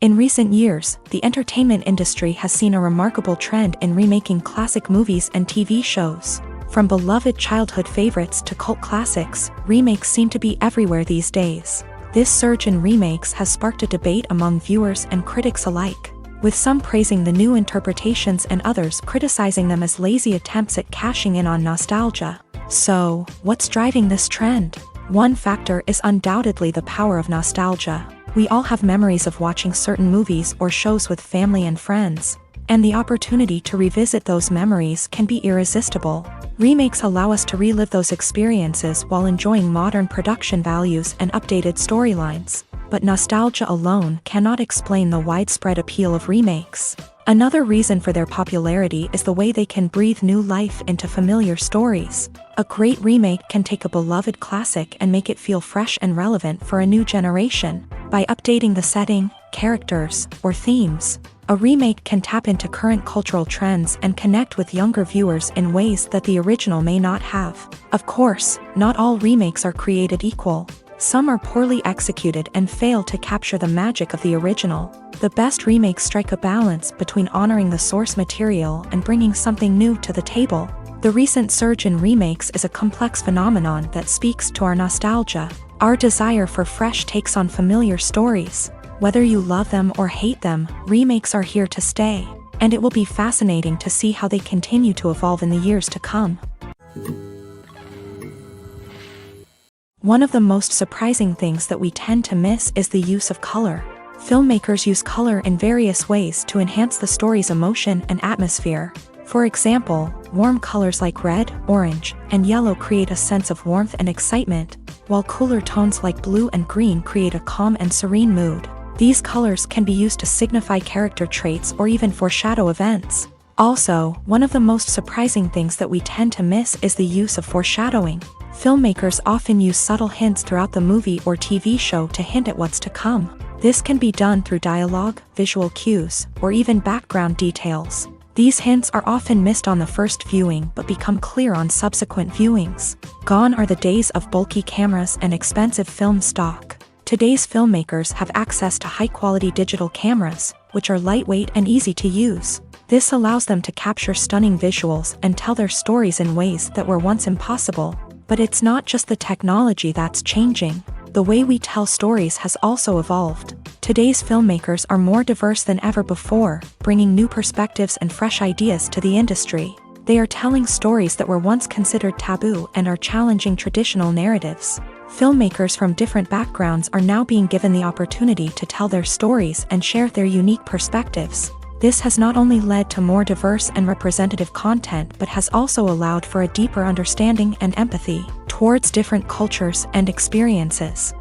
In recent years, the entertainment industry has seen a remarkable trend in remaking classic movies and TV shows. From beloved childhood favorites to cult classics, remakes seem to be everywhere these days. This surge in remakes has sparked a debate among viewers and critics alike, with some praising the new interpretations and others criticizing them as lazy attempts at cashing in on nostalgia. So, what's driving this trend? One factor is undoubtedly the power of nostalgia. We all have memories of watching certain movies or shows with family and friends, and the opportunity to revisit those memories can be irresistible. Remakes allow us to relive those experiences while enjoying modern production values and updated storylines. But nostalgia alone cannot explain the widespread appeal of remakes. Another reason for their popularity is the way they can breathe new life into familiar stories. A great remake can take a beloved classic and make it feel fresh and relevant for a new generation. By updating the setting, characters, or themes, a remake can tap into current cultural trends and connect with younger viewers in ways that the original may not have. Of course, not all remakes are created equal. Some are poorly executed and fail to capture the magic of the original. The best remakes strike a balance between honoring the source material and bringing something new to the table. The recent surge in remakes is a complex phenomenon that speaks to our nostalgia, our desire for fresh takes on familiar stories, Whether you love them or hate them, remakes are here to stay, and it will be fascinating to see how they continue to evolve in the years to come. One of the most surprising things that we tend to miss is the use of color. Filmmakers use color in various ways to enhance the story's emotion and atmosphere. For example, warm colors like red, orange, and yellow create a sense of warmth and excitement, while cooler tones like blue and green create a calm and serene mood. These colors can be used to signify character traits or even foreshadow events. Also, one of the most surprising things that we tend to miss is the use of foreshadowing. Filmmakers often use subtle hints throughout the movie or TV show to hint at what's to come. This can be done through dialogue, visual cues, or even background details. These hints are often missed on the first viewing but become clear on subsequent viewings. Gone are the days of bulky cameras and expensive film stock. Today's filmmakers have access to high-quality digital cameras, which are lightweight and easy to use. This allows them to capture stunning visuals and tell their stories in ways that were once impossible. But it's not just the technology that's changing. The way we tell stories has also evolved. Today's filmmakers are more diverse than ever before, bringing new perspectives and fresh ideas to the industry. They are telling stories that were once considered taboo and are challenging traditional narratives. Filmmakers from different backgrounds are now being given the opportunity to tell their stories and share their unique perspectives. This has not only led to more diverse and representative content but has also allowed for a deeper understanding and empathy towards different cultures and experiences.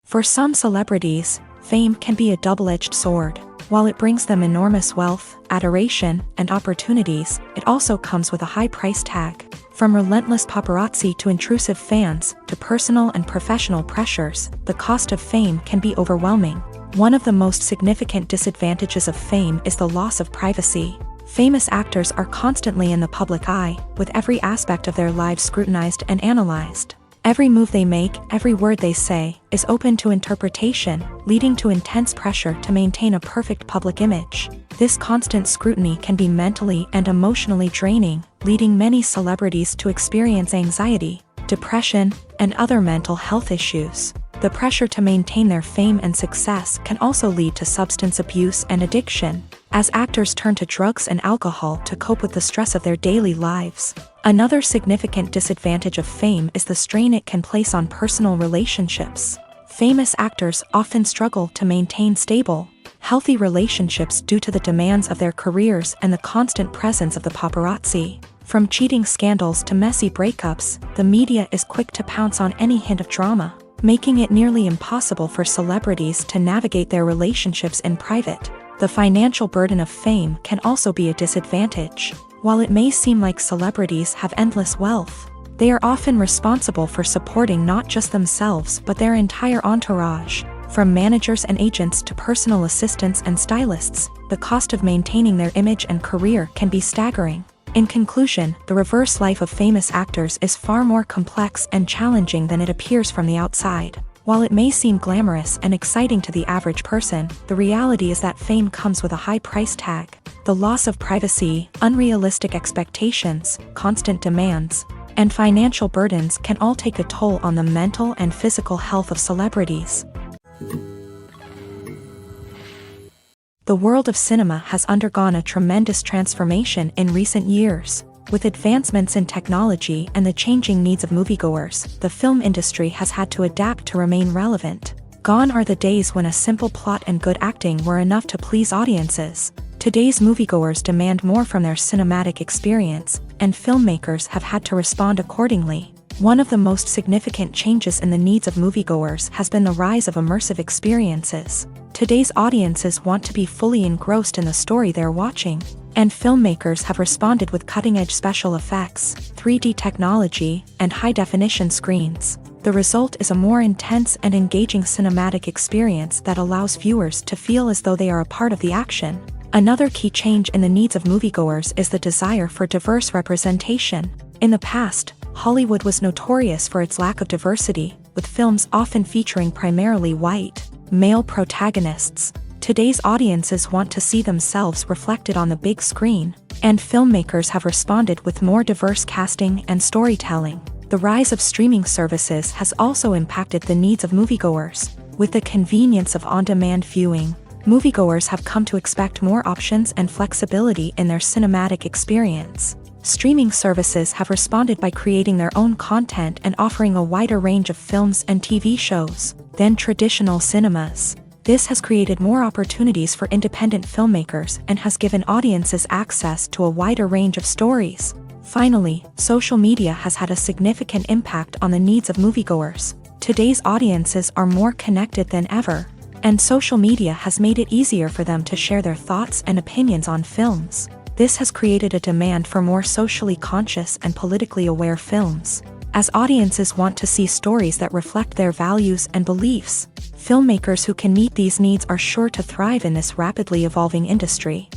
For some celebrities, fame can be a double-edged sword. While it brings them enormous wealth, adoration, and opportunities, it also comes with a high price tag. From relentless paparazzi to intrusive fans, to personal and professional pressures, the cost of fame can be overwhelming. One of the most significant disadvantages of fame is the loss of privacy. Famous actors are constantly in the public eye, with every aspect of their lives scrutinized and analyzed. Every move they make, every word they say, is open to interpretation, leading to intense pressure to maintain a perfect public image. This constant scrutiny can be mentally and emotionally draining, leading many celebrities to experience anxiety, depression, and other mental health issues. The pressure to maintain their fame and success can also lead to substance abuse and addiction, as actors turn to drugs and alcohol to cope with the stress of their daily lives. Another significant disadvantage of fame is the strain it can place on personal relationships. Famous actors often struggle to maintain stable, healthy relationships due to the demands of their careers and the constant presence of the paparazzi. From cheating scandals to messy breakups, the media is quick to pounce on any hint of drama, making it nearly impossible for celebrities to navigate their relationships in private. The financial burden of fame can also be a disadvantage. While it may seem like celebrities have endless wealth, they are often responsible for supporting not just themselves but their entire entourage. From managers and agents to personal assistants and stylists, the cost of maintaining their image and career can be staggering. In conclusion, the reverse life of famous actors is far more complex and challenging than it appears from the outside. While it may seem glamorous and exciting to the average person, the reality is that fame comes with a high price tag. The loss of privacy, unrealistic expectations, constant demands, and financial burdens can all take a toll on the mental and physical health of celebrities. The world of cinema has undergone a tremendous transformation in recent years. With advancements in technology and the changing needs of moviegoers, the film industry has had to adapt to remain relevant. Gone are the days when a simple plot and good acting were enough to please audiences. Today's moviegoers demand more from their cinematic experience, and filmmakers have had to respond accordingly. One of the most significant changes in the needs of moviegoers has been the rise of immersive experiences. Today's audiences want to be fully engrossed in the story they're watching, and filmmakers have responded with cutting-edge special effects, 3D technology, and high-definition screens. The result is a more intense and engaging cinematic experience that allows viewers to feel as though they are a part of the action. Another key change in the needs of moviegoers is the desire for diverse representation. In the past, Hollywood was notorious for its lack of diversity, with films often featuring primarily white, male protagonists. Today's audiences want to see themselves reflected on the big screen, and filmmakers have responded with more diverse casting and storytelling. The rise of streaming services has also impacted the needs of moviegoers. With the convenience of on-demand viewing, moviegoers have come to expect more options and flexibility in their cinematic experience. Streaming services have responded by creating their own content and offering a wider range of films and TV shows than traditional cinemas. This has created more opportunities for independent filmmakers and has given audiences access to a wider range of stories. Finally, social media has had a significant impact on the needs of moviegoers. Today's audiences are more connected than ever, and social media has made it easier for them to share their thoughts and opinions on films. This has created a demand for more socially conscious and politically aware films. As audiences want to see stories that reflect their values and beliefs, filmmakers who can meet these needs are sure to thrive in this rapidly evolving industry.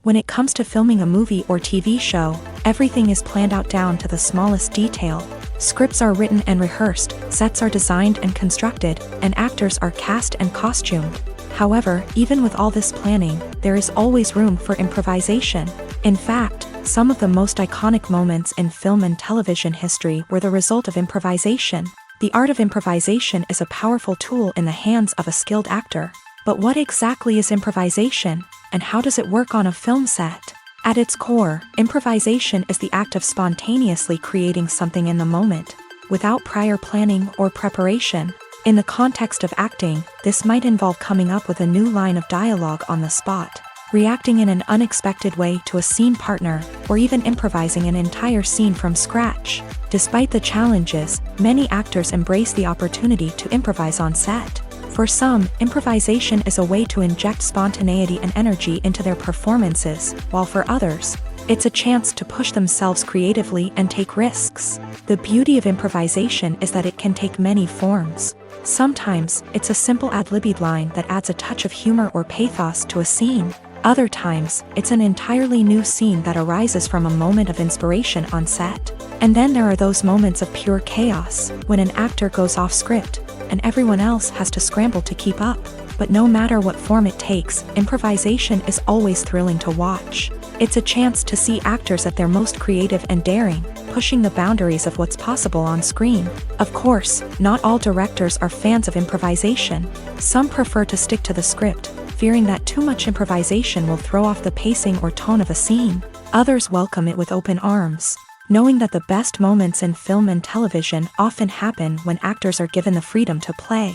When it comes to filming a movie or TV show, everything is planned out down to the smallest detail. Scripts are written and rehearsed, sets are designed and constructed, and actors are cast and costumed. However, even with all this planning, there is always room for improvisation. In fact, some of the most iconic moments in film and television history were the result of improvisation. The art of improvisation is a powerful tool in the hands of a skilled actor. But what exactly is improvisation, and how does it work on a film set? At its core, improvisation is the act of spontaneously creating something in the moment, without prior planning or preparation. In the context of acting, this might involve coming up with a new line of dialogue on the spot, reacting in an unexpected way to a scene partner, or even improvising an entire scene from scratch. Despite the challenges, many actors embrace the opportunity to improvise on set. For some, improvisation is a way to inject spontaneity and energy into their performances, while for others, it's a chance to push themselves creatively and take risks. The beauty of improvisation is that it can take many forms. Sometimes, it's a simple ad-libbed line that adds a touch of humor or pathos to a scene. Other times, it's an entirely new scene that arises from a moment of inspiration on set. And then there are those moments of pure chaos, when an actor goes off script, and everyone else has to scramble to keep up. But no matter what form it takes, improvisation is always thrilling to watch. It's a chance to see actors at their most creative and daring, pushing the boundaries of what's possible on screen. Of course, not all directors are fans of improvisation. Some prefer to stick to the script, fearing that too much improvisation will throw off the pacing or tone of a scene. Others welcome it with open arms, knowing that the best moments in film and television often happen when actors are given the freedom to play.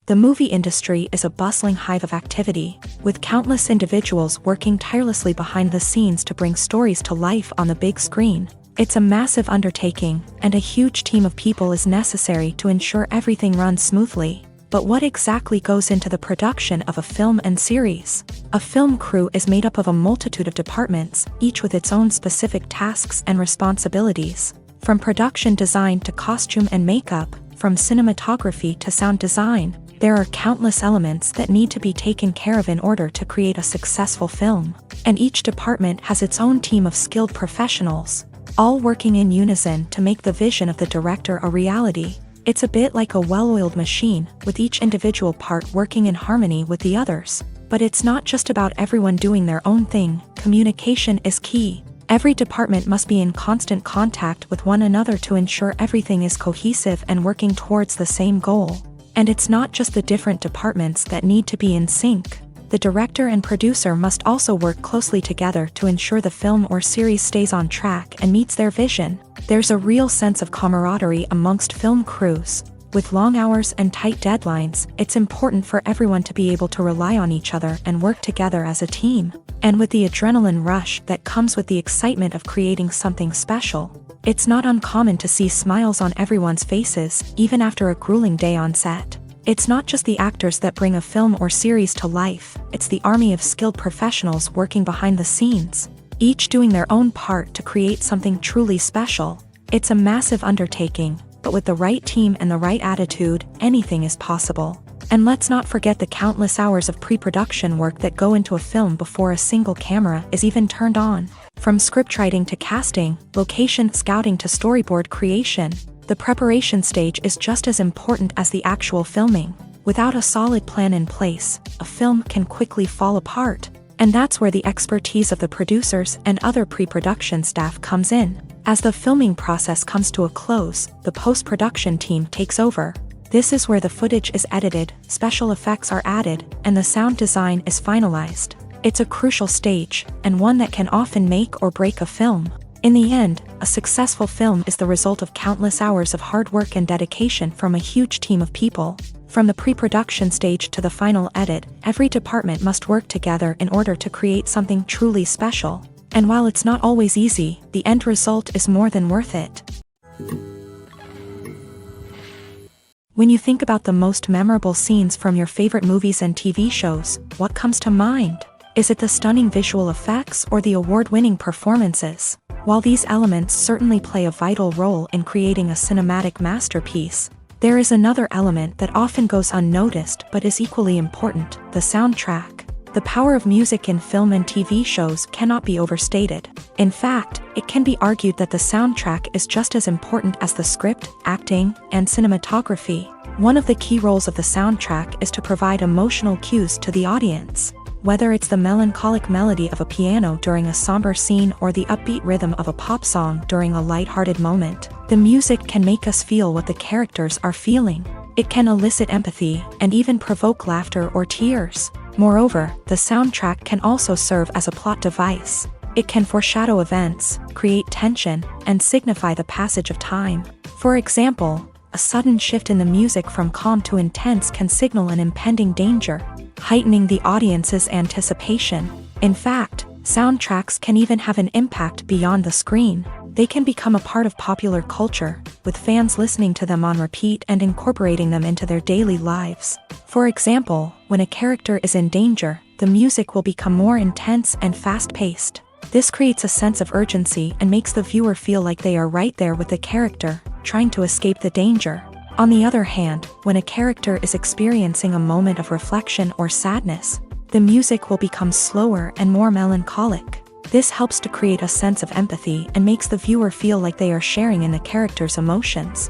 The movie industry is a bustling hive of activity, with countless individuals working tirelessly behind the scenes to bring stories to life on the big screen. It's a massive undertaking, and a huge team of people is necessary to ensure everything runs smoothly. But what exactly goes into the production of a film and series? A film crew is made up of a multitude of departments, each with its own specific tasks and responsibilities. From production design to costume and makeup, from cinematography to sound design, there are countless elements that need to be taken care of in order to create a successful film. And each department has its own team of skilled professionals, all working in unison to make the vision of the director a reality. It's a bit like a well-oiled machine, with each individual part working in harmony with the others. But it's not just about everyone doing their own thing. Communication is key. Every department must be in constant contact with one another to ensure everything is cohesive and working towards the same goal. And it's not just the different departments that need to be in sync. The director and producer must also work closely together to ensure the film or series stays on track and meets their vision. There's a real sense of camaraderie amongst film crews. With long hours and tight deadlines, it's important for everyone to be able to rely on each other and work together as a team. And with the adrenaline rush that comes with the excitement of creating something special, it's not uncommon to see smiles on everyone's faces, even after a grueling day on set. It's not just the actors that bring a film or series to life, it's the army of skilled professionals working behind the scenes, each doing their own part to create something truly special. It's a massive undertaking, but with the right team and the right attitude, anything is possible. And let's not forget the countless hours of pre-production work that go into a film before a single camera is even turned on. From scriptwriting to casting, location scouting to storyboard creation, the preparation stage is just as important as the actual filming. Without a solid plan in place, a film can quickly fall apart. And that's where the expertise of the producers and other pre-production staff comes in. As the filming process comes to a close, the post-production team takes over. This is where the footage is edited, special effects are added, and the sound design is finalized. It's a crucial stage, and one that can often make or break a film. In the end, a successful film is the result of countless hours of hard work and dedication from a huge team of people. From the pre-production stage to the final edit, every department must work together in order to create something truly special. And while it's not always easy, the end result is more than worth it. When you think about the most memorable scenes from your favorite movies and TV shows, what comes to mind? Is it the stunning visual effects or the award-winning performances? While these elements certainly play a vital role in creating a cinematic masterpiece, there is another element that often goes unnoticed but is equally important: the soundtrack. The power of music in film and TV shows cannot be overstated. In fact, it can be argued that the soundtrack is just as important as the script, acting, and cinematography. One of the key roles of the soundtrack is to provide emotional cues to the audience. Whether it's the melancholic melody of a piano during a somber scene or the upbeat rhythm of a pop song during a lighthearted moment, the music can make us feel what the characters are feeling. It can elicit empathy and even provoke laughter or tears. Moreover, the soundtrack can also serve as a plot device. It can foreshadow events, create tension, and signify the passage of time. For example, a sudden shift in the music from calm to intense can signal an impending danger, heightening the audience's anticipation. In fact, soundtracks can even have an impact beyond the screen. They can become a part of popular culture, with fans listening to them on repeat and incorporating them into their daily lives. For example, when a character is in danger, the music will become more intense and fast-paced. This creates a sense of urgency and makes the viewer feel like they are right there with the character, trying to escape the danger. On the other hand, when a character is experiencing a moment of reflection or sadness, the music will become slower and more melancholic. This helps to create a sense of empathy and makes the viewer feel like they are sharing in the character's emotions.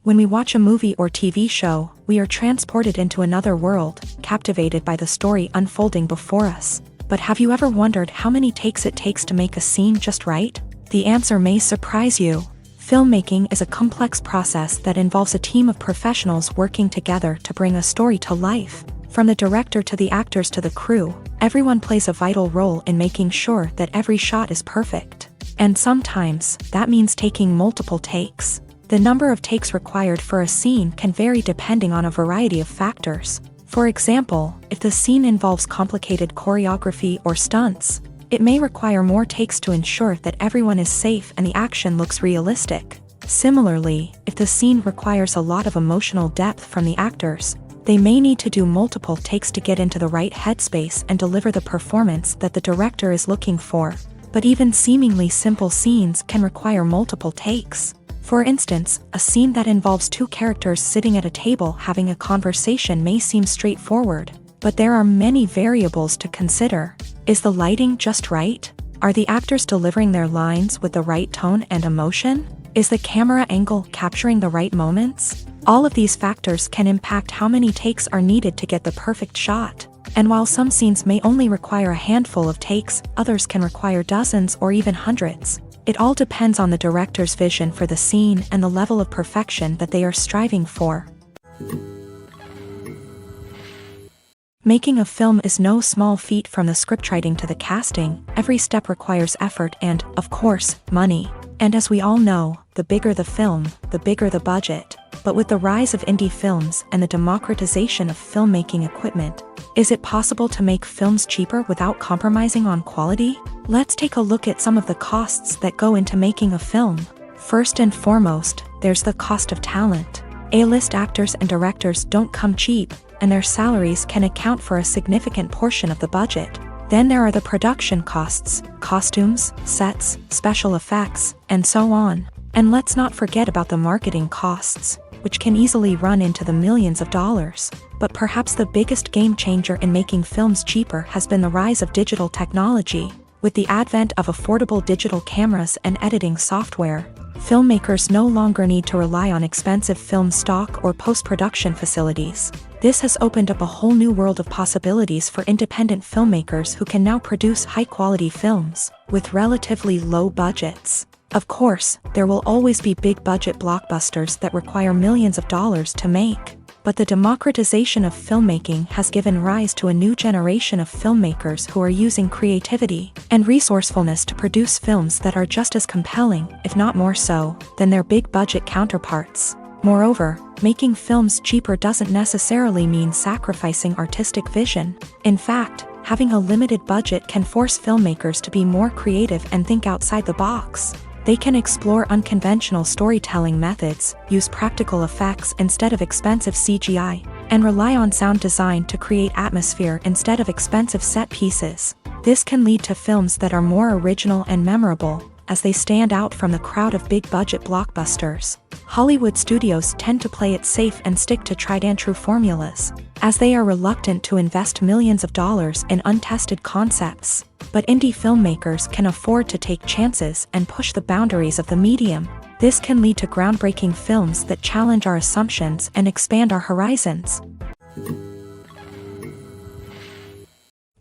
When we watch a movie or TV show, we are transported into another world, captivated by the story unfolding before us. But have you ever wondered how many takes it takes to make a scene just right? The answer may surprise you. Filmmaking is a complex process that involves a team of professionals working together to bring a story to life. From the director to the actors to the crew, everyone plays a vital role in making sure that every shot is perfect. And sometimes, that means taking multiple takes. The number of takes required for a scene can vary depending on a variety of factors. For example, if the scene involves complicated choreography or stunts, it may require more takes to ensure that everyone is safe and the action looks realistic. Similarly, if the scene requires a lot of emotional depth from the actors, they may need to do multiple takes to get into the right headspace and deliver the performance that the director is looking for. But even seemingly simple scenes can require multiple takes. For instance, a scene that involves two characters sitting at a table having a conversation may seem straightforward, but there are many variables to consider. Is the lighting just right? Are the actors delivering their lines with the right tone and emotion? Is the camera angle capturing the right moments? All of these factors can impact how many takes are needed to get the perfect shot. And while some scenes may only require a handful of takes, others can require dozens or even hundreds. It all depends on the director's vision for the scene and the level of perfection that they are striving for. Making a film is no small feat. From the scriptwriting to the casting, every step requires effort and, of course, money. And as we all know, the bigger the film, the bigger the budget. But with the rise of indie films and the democratization of filmmaking equipment, is it possible to make films cheaper without compromising on quality? Let's take a look at some of the costs that go into making a film. First and foremost, there's the cost of talent. A-list actors and directors don't come cheap, and their salaries can account for a significant portion of the budget. Then there are the production costs, costumes, sets, special effects, and so on. And let's not forget about the marketing costs, which can easily run into the millions of dollars. But perhaps the biggest game changer in making films cheaper has been the rise of digital technology. With the advent of affordable digital cameras and editing software, filmmakers no longer need to rely on expensive film stock or post-production facilities. This has opened up a whole new world of possibilities for independent filmmakers who can now produce high-quality films with relatively low budgets. Of course, there will always be big-budget blockbusters that require millions of dollars to make. But the democratization of filmmaking has given rise to a new generation of filmmakers who are using creativity and resourcefulness to produce films that are just as compelling, if not more so, than their big-budget counterparts. Moreover, making films cheaper doesn't necessarily mean sacrificing artistic vision. In fact, having a limited budget can force filmmakers to be more creative and think outside the box. They can explore unconventional storytelling methods, use practical effects instead of expensive CGI, and rely on sound design to create atmosphere instead of expensive set pieces. This can lead to films that are more original and memorable, as they stand out from the crowd of big-budget blockbusters. Hollywood studios tend to play it safe and stick to tried-and-true formulas, as they are reluctant to invest millions of dollars in untested concepts. But indie filmmakers can afford to take chances and push the boundaries of the medium. This can lead to groundbreaking films that challenge our assumptions and expand our horizons.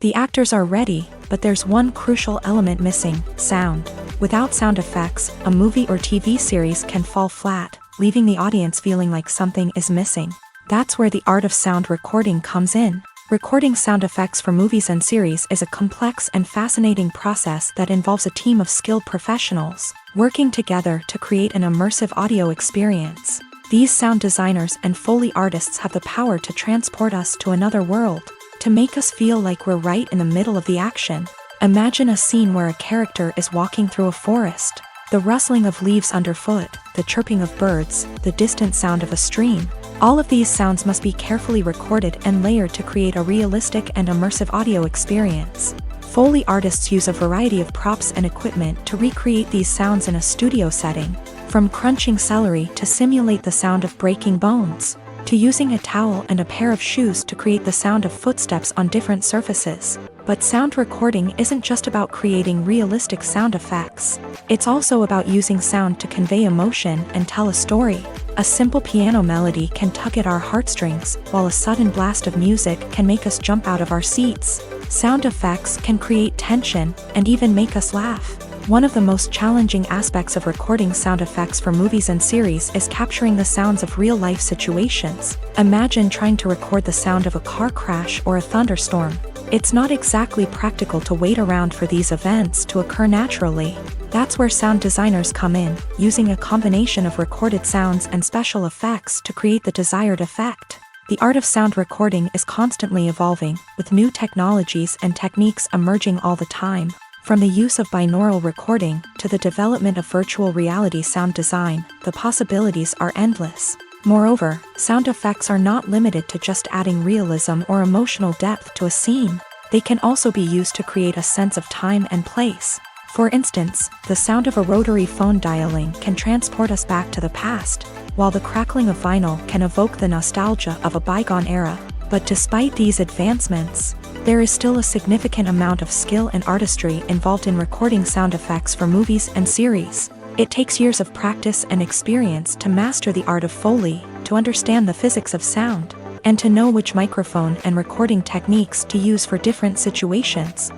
The actors are ready, but there's one crucial element missing: sound. Without sound effects, a movie or TV series can fall flat, leaving the audience feeling like something is missing. That's where the art of sound recording comes in. Recording sound effects for movies and series is a complex and fascinating process that involves a team of skilled professionals working together to create an immersive audio experience. These sound designers and Foley artists have the power to transport us to another world, to make us feel like we're right in the middle of the action. Imagine a scene where a character is walking through a forest. The rustling of leaves underfoot, the chirping of birds, the distant sound of a stream. All of these sounds must be carefully recorded and layered to create a realistic and immersive audio experience. Foley artists use a variety of props and equipment to recreate these sounds in a studio setting, from crunching celery to simulate the sound of breaking bones, to using a towel and a pair of shoes to create the sound of footsteps on different surfaces. But sound recording isn't just about creating realistic sound effects. It's also about using sound to convey emotion and tell a story. A simple piano melody can tug at our heartstrings, while a sudden blast of music can make us jump out of our seats. Sound effects can create tension and even make us laugh. One of the most challenging aspects of recording sound effects for movies and series is capturing the sounds of real-life situations. Imagine trying to record the sound of a car crash or a thunderstorm. It's not exactly practical to wait around for these events to occur naturally. That's where sound designers come in, using a combination of recorded sounds and special effects to create the desired effect. The art of sound recording is constantly evolving, with new technologies and techniques emerging all the time. From the use of binaural recording to the development of virtual reality sound design, the possibilities are endless. Moreover, sound effects are not limited to just adding realism or emotional depth to a scene. They can also be used to create a sense of time and place. For instance, the sound of a rotary phone dialing can transport us back to the past, while the crackling of vinyl can evoke the nostalgia of a bygone era. But despite these advancements, there is still a significant amount of skill and artistry involved in recording sound effects for movies and series. It takes years of practice and experience to master the art of Foley, to understand the physics of sound, and to know which microphone and recording techniques to use for different situations.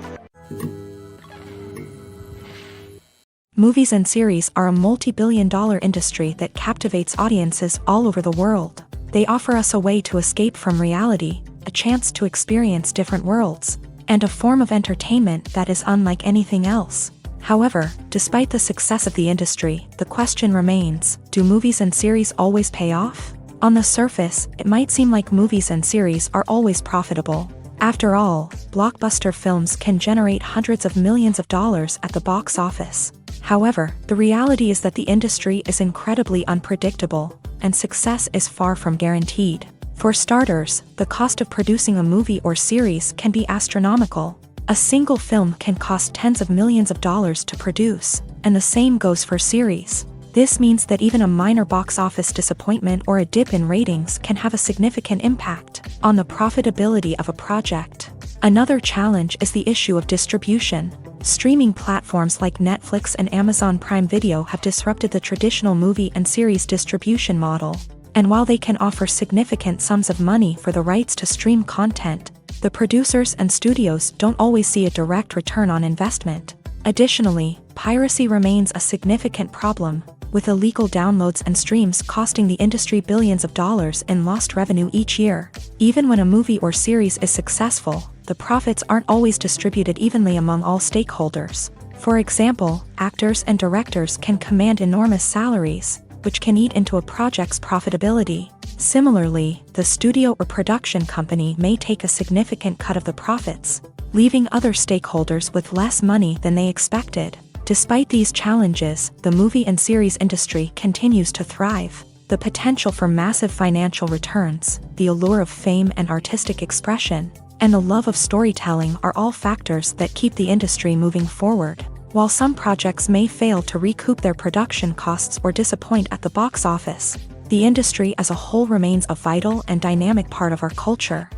Movies and series are a multi-billion-dollar industry that captivates audiences all over the world. They offer us a way to escape from reality, a chance to experience different worlds, and a form of entertainment that is unlike anything else. However, despite the success of the industry, the question remains, do movies and series always pay off? On the surface, it might seem like movies and series are always profitable. After all, blockbuster films can generate hundreds of millions of dollars at the box office. However, the reality is that the industry is incredibly unpredictable, and success is far from guaranteed. For starters, the cost of producing a movie or series can be astronomical. A single film can cost tens of millions of dollars to produce, and the same goes for series. This means that even a minor box office disappointment or a dip in ratings can have a significant impact on the profitability of a project. Another challenge is the issue of distribution. Streaming platforms like Netflix and Amazon Prime Video have disrupted the traditional movie and series distribution model. And while they can offer significant sums of money for the rights to stream content, the producers and studios don't always see a direct return on investment. Additionally, piracy remains a significant problem, with illegal downloads and streams costing the industry billions of dollars in lost revenue each year. Even when a movie or series is successful, the profits aren't always distributed evenly among all stakeholders. For example, actors and directors can command enormous salaries, which can eat into a project's profitability. Similarly, the studio or production company may take a significant cut of the profits, leaving other stakeholders with less money than they expected. Despite these challenges, the movie and series industry continues to thrive. The potential for massive financial returns, the allure of fame and artistic expression, and the love of storytelling are all factors that keep the industry moving forward. While some projects may fail to recoup their production costs or disappoint at the box office, the industry as a whole remains a vital and dynamic part of our culture.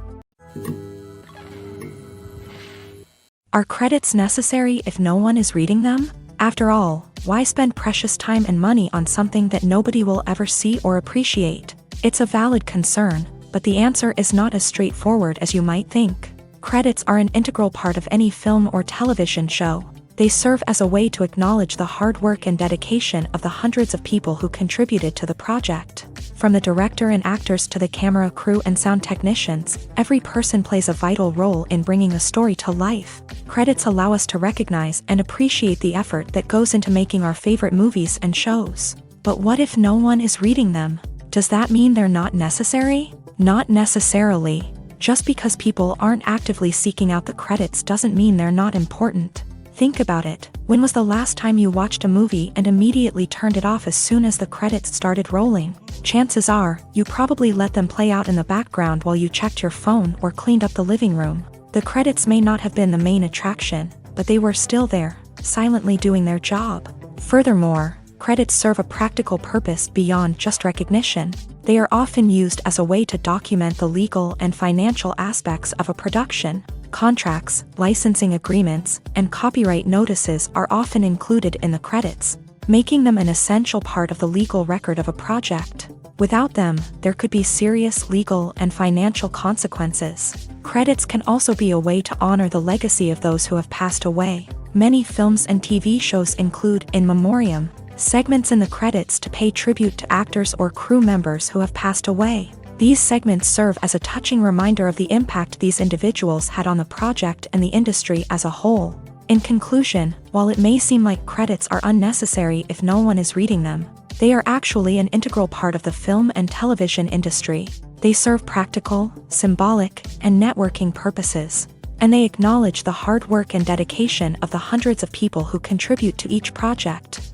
Are credits necessary if no one is reading them? After all, why spend precious time and money on something that nobody will ever see or appreciate? It's a valid concern, but the answer is not as straightforward as you might think. Credits are an integral part of any film or television show. They serve as a way to acknowledge the hard work and dedication of the hundreds of people who contributed to the project. From the director and actors to the camera crew and sound technicians, every person plays a vital role in bringing a story to life. Credits allow us to recognize and appreciate the effort that goes into making our favorite movies and shows. But what if no one is reading them? Does that mean they're not necessary? Not necessarily. Just because people aren't actively seeking out the credits doesn't mean they're not important. Think about it. When was the last time you watched a movie and immediately turned it off as soon as the credits started rolling? Chances are, you probably let them play out in the background while you checked your phone or cleaned up the living room. The credits may not have been the main attraction, but they were still there, silently doing their job. Furthermore, credits serve a practical purpose beyond just recognition. They are often used as a way to document the legal and financial aspects of a production. Contracts, licensing agreements, and copyright notices are often included in the credits, making them an essential part of the legal record of a project. Without them, there could be serious legal and financial consequences. Credits can also be a way to honor the legacy of those who have passed away. Many films and TV shows include in memoriam segments in the credits to pay tribute to actors or crew members who have passed away. These segments serve as a touching reminder of the impact these individuals had on the project and the industry as a whole. In conclusion, while it may seem like credits are unnecessary if no one is reading them, they are actually an integral part of the film and television industry. They serve practical, symbolic, and networking purposes, and they acknowledge the hard work and dedication of the hundreds of people who contribute to each project.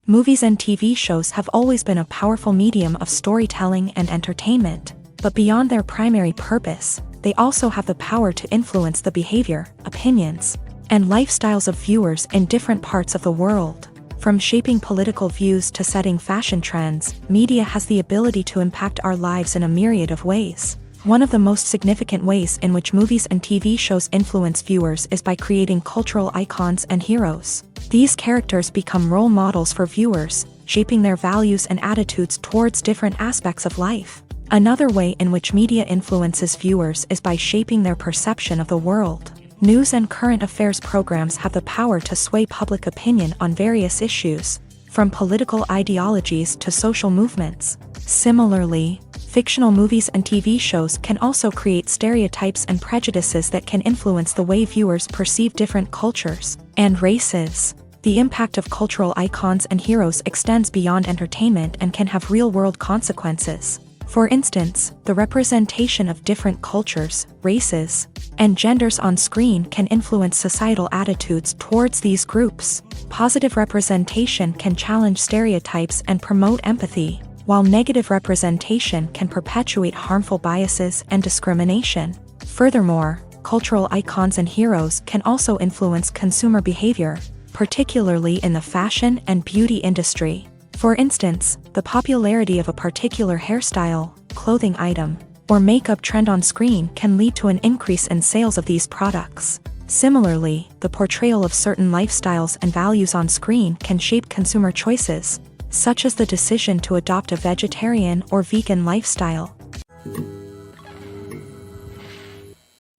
Movies and TV shows have always been a powerful medium of storytelling and entertainment, but beyond their primary purpose, they also have the power to influence the behavior, opinions, and lifestyles of viewers in different parts of the world. From shaping political views to setting fashion trends, media has the ability to impact our lives in a myriad of ways. One of the most significant ways in which movies and TV shows influence viewers is by creating cultural icons and heroes. These characters become role models for viewers, shaping their values and attitudes towards different aspects of life. Another way in which media influences viewers is by shaping their perception of the world. News and current affairs programs have the power to sway public opinion on various issues, from political ideologies to social movements. Similarly, fictional movies and TV shows can also create stereotypes and prejudices that can influence the way viewers perceive different cultures and races. The impact of cultural icons and heroes extends beyond entertainment and can have real-world consequences. For instance, the representation of different cultures, races, and genders on screen can influence societal attitudes towards these groups. Positive representation can challenge stereotypes and promote empathy, while negative representation can perpetuate harmful biases and discrimination. Furthermore, cultural icons and heroes can also influence consumer behavior, particularly in the fashion and beauty industry. For instance, the popularity of a particular hairstyle, clothing item, or makeup trend on screen can lead to an increase in sales of these products. Similarly, the portrayal of certain lifestyles and values on screen can shape consumer choices, such as the decision to adopt a vegetarian or vegan lifestyle.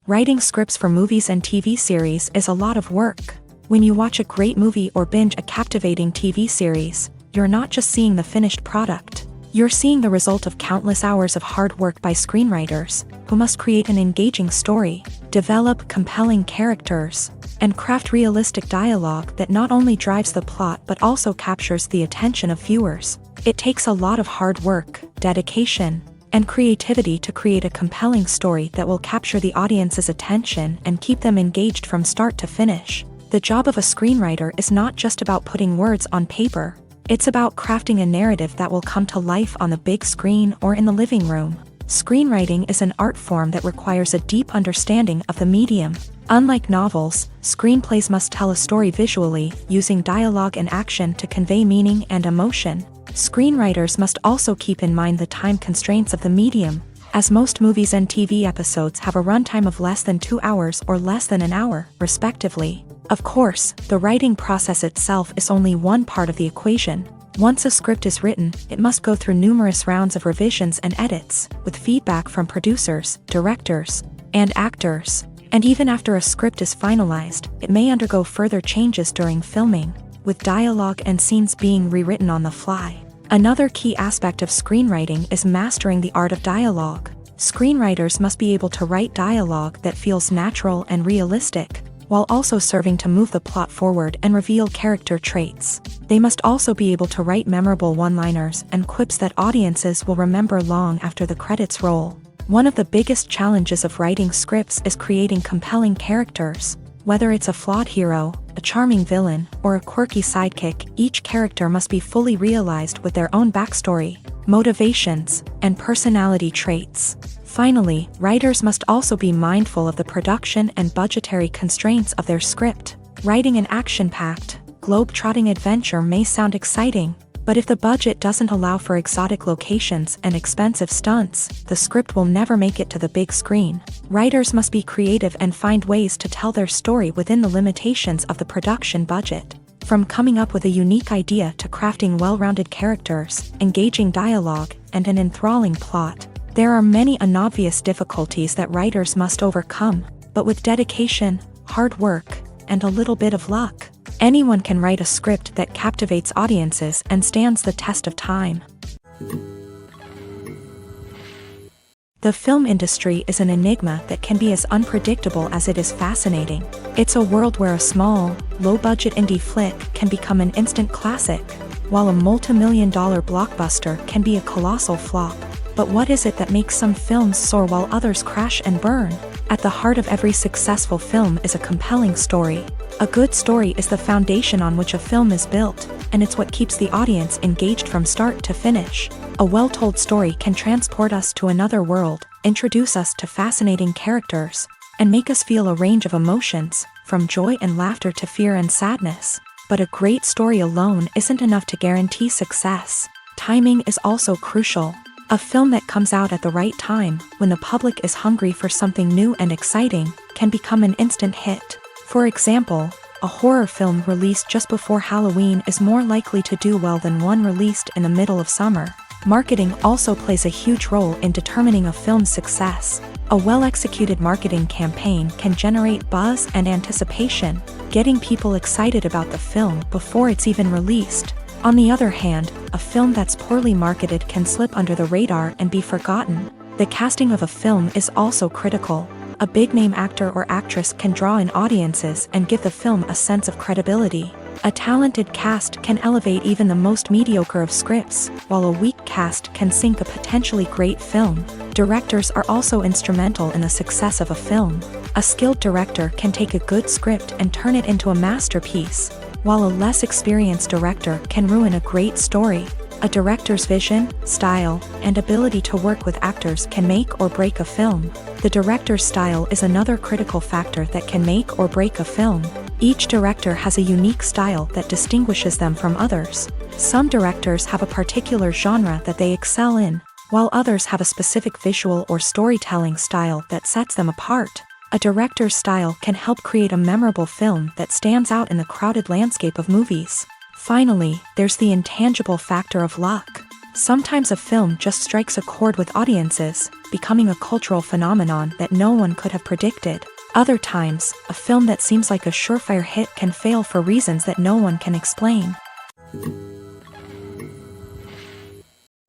Writing scripts for movies and TV series is a lot of work. When you watch a great movie or binge a captivating TV series, you're not just seeing the finished product. You're seeing the result of countless hours of hard work by screenwriters, who must create an engaging story, develop compelling characters, and craft realistic dialogue that not only drives the plot but also captures the attention of viewers. It takes a lot of hard work, dedication, and creativity to create a compelling story that will capture the audience's attention and keep them engaged from start to finish. The job of a screenwriter is not just about putting words on paper. It's about crafting a narrative that will come to life on the big screen or in the living room. Screenwriting is an art form that requires a deep understanding of the medium. Unlike novels, screenplays must tell a story visually, using dialogue and action to convey meaning and emotion. Screenwriters must also keep in mind the time constraints of the medium, as most movies and TV episodes have a runtime of less than 2 hours or less than an hour, respectively. Of course, the writing process itself is only one part of the equation. Once a script is written, it must go through numerous rounds of revisions and edits, with feedback from producers, directors, and actors. And even after a script is finalized, it may undergo further changes during filming, with dialogue and scenes being rewritten on the fly. Another key aspect of screenwriting is mastering the art of dialogue. Screenwriters must be able to write dialogue that feels natural and realistic, while also serving to move the plot forward and reveal character traits. They must also be able to write memorable one-liners and quips that audiences will remember long after the credits roll. One of the biggest challenges of writing scripts is creating compelling characters. Whether it's a flawed hero, a charming villain, or a quirky sidekick, each character must be fully realized with their own backstory, motivations, and personality traits. Finally, writers must also be mindful of the production and budgetary constraints of their script. Writing an action-packed, globe-trotting adventure may sound exciting, but if the budget doesn't allow for exotic locations and expensive stunts, the script will never make it to the big screen. Writers must be creative and find ways to tell their story within the limitations of the production budget. From coming up with a unique idea to crafting well-rounded characters, engaging dialogue, and an enthralling plot, there are many unobvious difficulties that writers must overcome, but with dedication, hard work, and a little bit of luck, anyone can write a script that captivates audiences and stands the test of time. The film industry is an enigma that can be as unpredictable as it is fascinating. It's a world where a small, low-budget indie flick can become an instant classic, while a multi-million-dollar blockbuster can be a colossal flop. But what is it that makes some films soar while others crash and burn? At the heart of every successful film is a compelling story. A good story is the foundation on which a film is built, and it's what keeps the audience engaged from start to finish. A well-told story can transport us to another world, introduce us to fascinating characters, and make us feel a range of emotions, from joy and laughter to fear and sadness. But a great story alone isn't enough to guarantee success. Timing is also crucial. A film that comes out at the right time, when the public is hungry for something new and exciting, can become an instant hit. For example, a horror film released just before Halloween is more likely to do well than one released in the middle of summer. Marketing also plays a huge role in determining a film's success. A well-executed marketing campaign can generate buzz and anticipation, getting people excited about the film before it's even released. On the other hand, a film that's poorly marketed can slip under the radar and be forgotten. The casting of a film is also critical. A big-name actor or actress can draw in audiences and give the film a sense of credibility. A talented cast can elevate even the most mediocre of scripts, while a weak cast can sink a potentially great film. Directors are also instrumental in the success of a film. A skilled director can take a good script and turn it into a masterpiece, while a less experienced director can ruin a great story. A director's vision, style, and ability to work with actors can make or break a film. The director's style is another critical factor that can make or break a film. Each director has a unique style that distinguishes them from others. Some directors have a particular genre that they excel in, while others have a specific visual or storytelling style that sets them apart. A director's style can help create a memorable film that stands out in the crowded landscape of movies. Finally, there's the intangible factor of luck. Sometimes a film just strikes a chord with audiences, becoming a cultural phenomenon that no one could have predicted. Other times, a film that seems like a surefire hit can fail for reasons that no one can explain.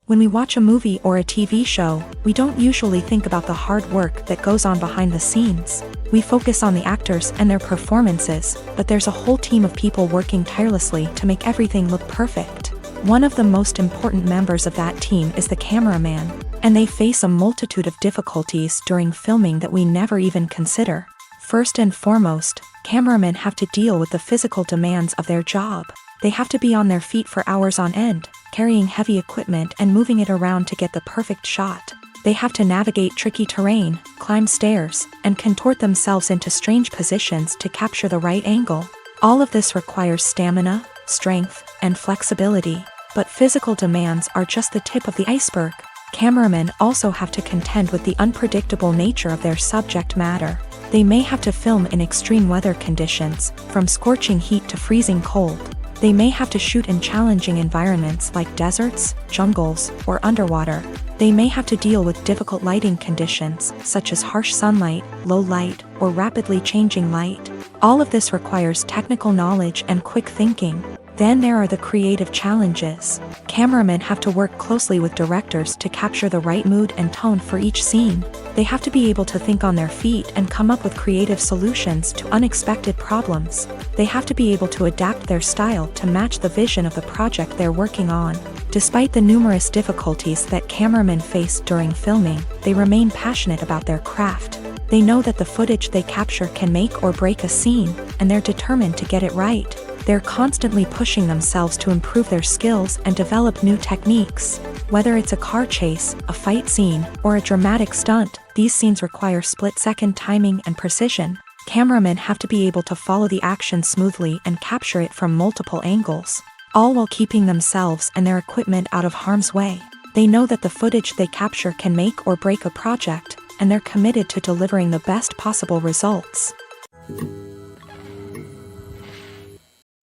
When we watch a movie or a TV show, we don't usually think about the hard work that goes on behind the scenes. We focus on the actors and their performances, but there's a whole team of people working tirelessly to make everything look perfect. One of the most important members of that team is the cameraman, and they face a multitude of difficulties during filming that we never even consider. First and foremost, cameramen have to deal with the physical demands of their job. They have to be on their feet for hours on end, carrying heavy equipment and moving it around to get the perfect shot. They have to navigate tricky terrain, climb stairs, and contort themselves into strange positions to capture the right angle. All of this requires stamina, strength, and flexibility. But physical demands are just the tip of the iceberg. Cameramen also have to contend with the unpredictable nature of their subject matter. They may have to film in extreme weather conditions, from scorching heat to freezing cold. They may have to shoot in challenging environments like deserts, jungles, or underwater. They may have to deal with difficult lighting conditions, such as harsh sunlight, low light, or rapidly changing light. All of this requires technical knowledge and quick thinking. Then there are the creative challenges. Cameramen have to work closely with directors to capture the right mood and tone for each scene. They have to be able to think on their feet and come up with creative solutions to unexpected problems. They have to be able to adapt their style to match the vision of the project they're working on. Despite the numerous difficulties that cameramen face during filming, they remain passionate about their craft. They know that the footage they capture can make or break a scene, and they're determined to get it right. They're constantly pushing themselves to improve their skills and develop new techniques. Whether it's a car chase, a fight scene, or a dramatic stunt, these scenes require split-second timing and precision. Cameramen have to be able to follow the action smoothly and capture it from multiple angles, all while keeping themselves and their equipment out of harm's way. They know that the footage they capture can make or break a project, and they're committed to delivering the best possible results.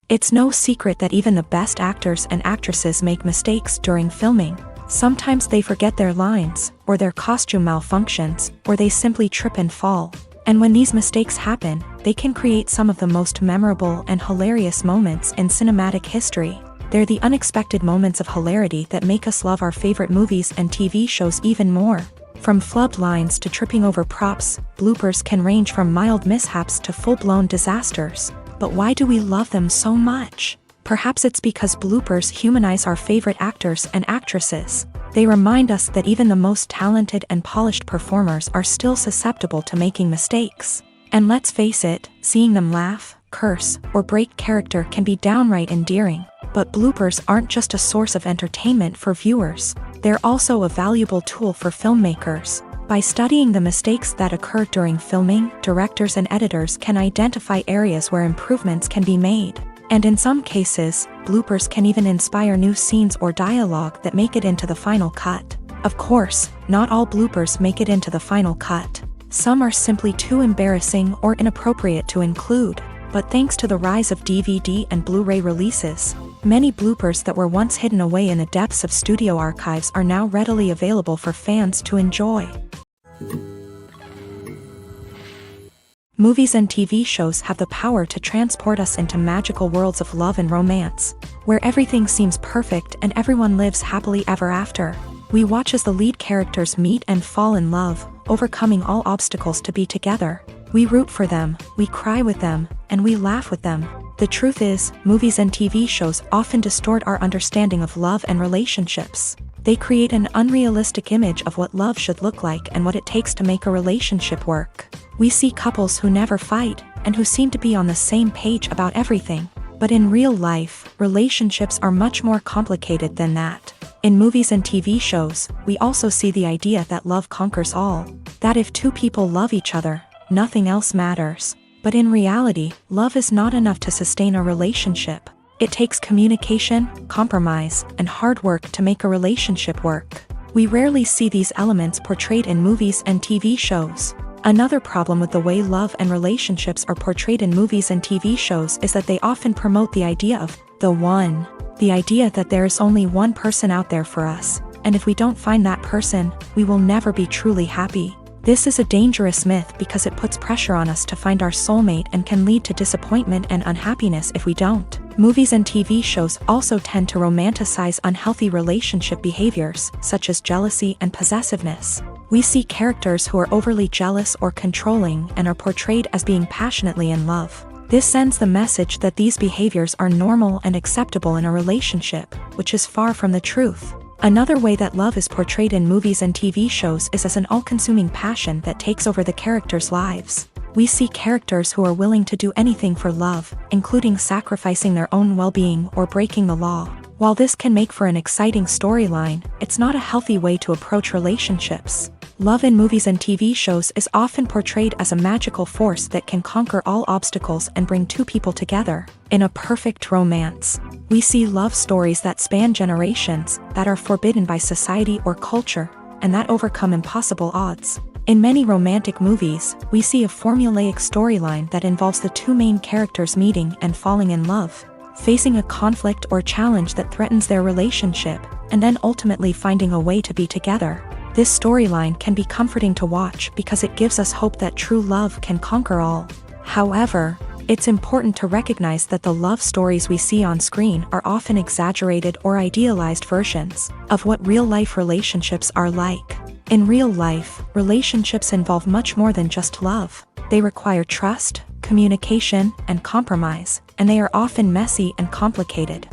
It's no secret that even the best actors and actresses make mistakes during filming. Sometimes they forget their lines, or their costume malfunctions, or they simply trip and fall. And when these mistakes happen, they can create some of the most memorable and hilarious moments in cinematic history. They're the unexpected moments of hilarity that make us love our favorite movies and TV shows even more. From flubbed lines to tripping over props, bloopers can range from mild mishaps to full-blown disasters. But why do we love them so much? Perhaps it's because bloopers humanize our favorite actors and actresses. They remind us that even the most talented and polished performers are still susceptible to making mistakes. And let's face it, seeing them laugh, curse, or break character can be downright endearing. But bloopers aren't just a source of entertainment for viewers. They're also a valuable tool for filmmakers. By studying the mistakes that occur during filming, directors and editors can identify areas where improvements can be made. And in some cases, bloopers can even inspire new scenes or dialogue that make it into the final cut. Of course, not all bloopers make it into the final cut. Some are simply too embarrassing or inappropriate to include. But thanks to the rise of DVD and Blu-ray releases, many bloopers that were once hidden away in the depths of studio archives are now readily available for fans to enjoy. Movies and TV shows have the power to transport us into magical worlds of love and romance, where everything seems perfect and everyone lives happily ever after. We watch as the lead characters meet and fall in love, overcoming all obstacles to be together. We root for them, we cry with them, and we laugh with them. The truth is, movies and TV shows often distort our understanding of love and relationships. They create an unrealistic image of what love should look like and what it takes to make a relationship work. We see couples who never fight, and who seem to be on the same page about everything. But in real life, relationships are much more complicated than that. In movies and TV shows, we also see the idea that love conquers all. That if two people love each other, nothing else matters. But in reality, love is not enough to sustain a relationship. It takes communication, compromise, and hard work to make a relationship work. We rarely see these elements portrayed in movies and TV shows. Another problem with the way love and relationships are portrayed in movies and TV shows is that they often promote the idea of The one. The idea that there is only one person out there for us, and if we don't find that person, we will never be truly happy. This is a dangerous myth because it puts pressure on us to find our soulmate and can lead to disappointment and unhappiness if we don't. Movies and TV shows also tend to romanticize unhealthy relationship behaviors, such as jealousy and possessiveness. We see characters who are overly jealous or controlling and are portrayed as being passionately in love. This sends the message that these behaviors are normal and acceptable in a relationship, which is far from the truth. Another way that love is portrayed in movies and TV shows is as an all-consuming passion that takes over the characters' lives. We see characters who are willing to do anything for love, including sacrificing their own well-being or breaking the law. While this can make for an exciting storyline, it's not a healthy way to approach relationships. Love in movies and TV shows is often portrayed as a magical force that can conquer all obstacles and bring two people together. In a perfect romance, we see love stories that span generations, that are forbidden by society or culture, and that overcome impossible odds. In many romantic movies, we see a formulaic storyline that involves the two main characters meeting and falling in love, facing a conflict or challenge that threatens their relationship, and then ultimately finding a way to be together. This storyline can be comforting to watch because it gives us hope that true love can conquer all. However, it's important to recognize that the love stories we see on screen are often exaggerated or idealized versions of what real-life relationships are like. In real life, relationships involve much more than just love. They require trust, communication, and compromise, and they are often messy and complicated.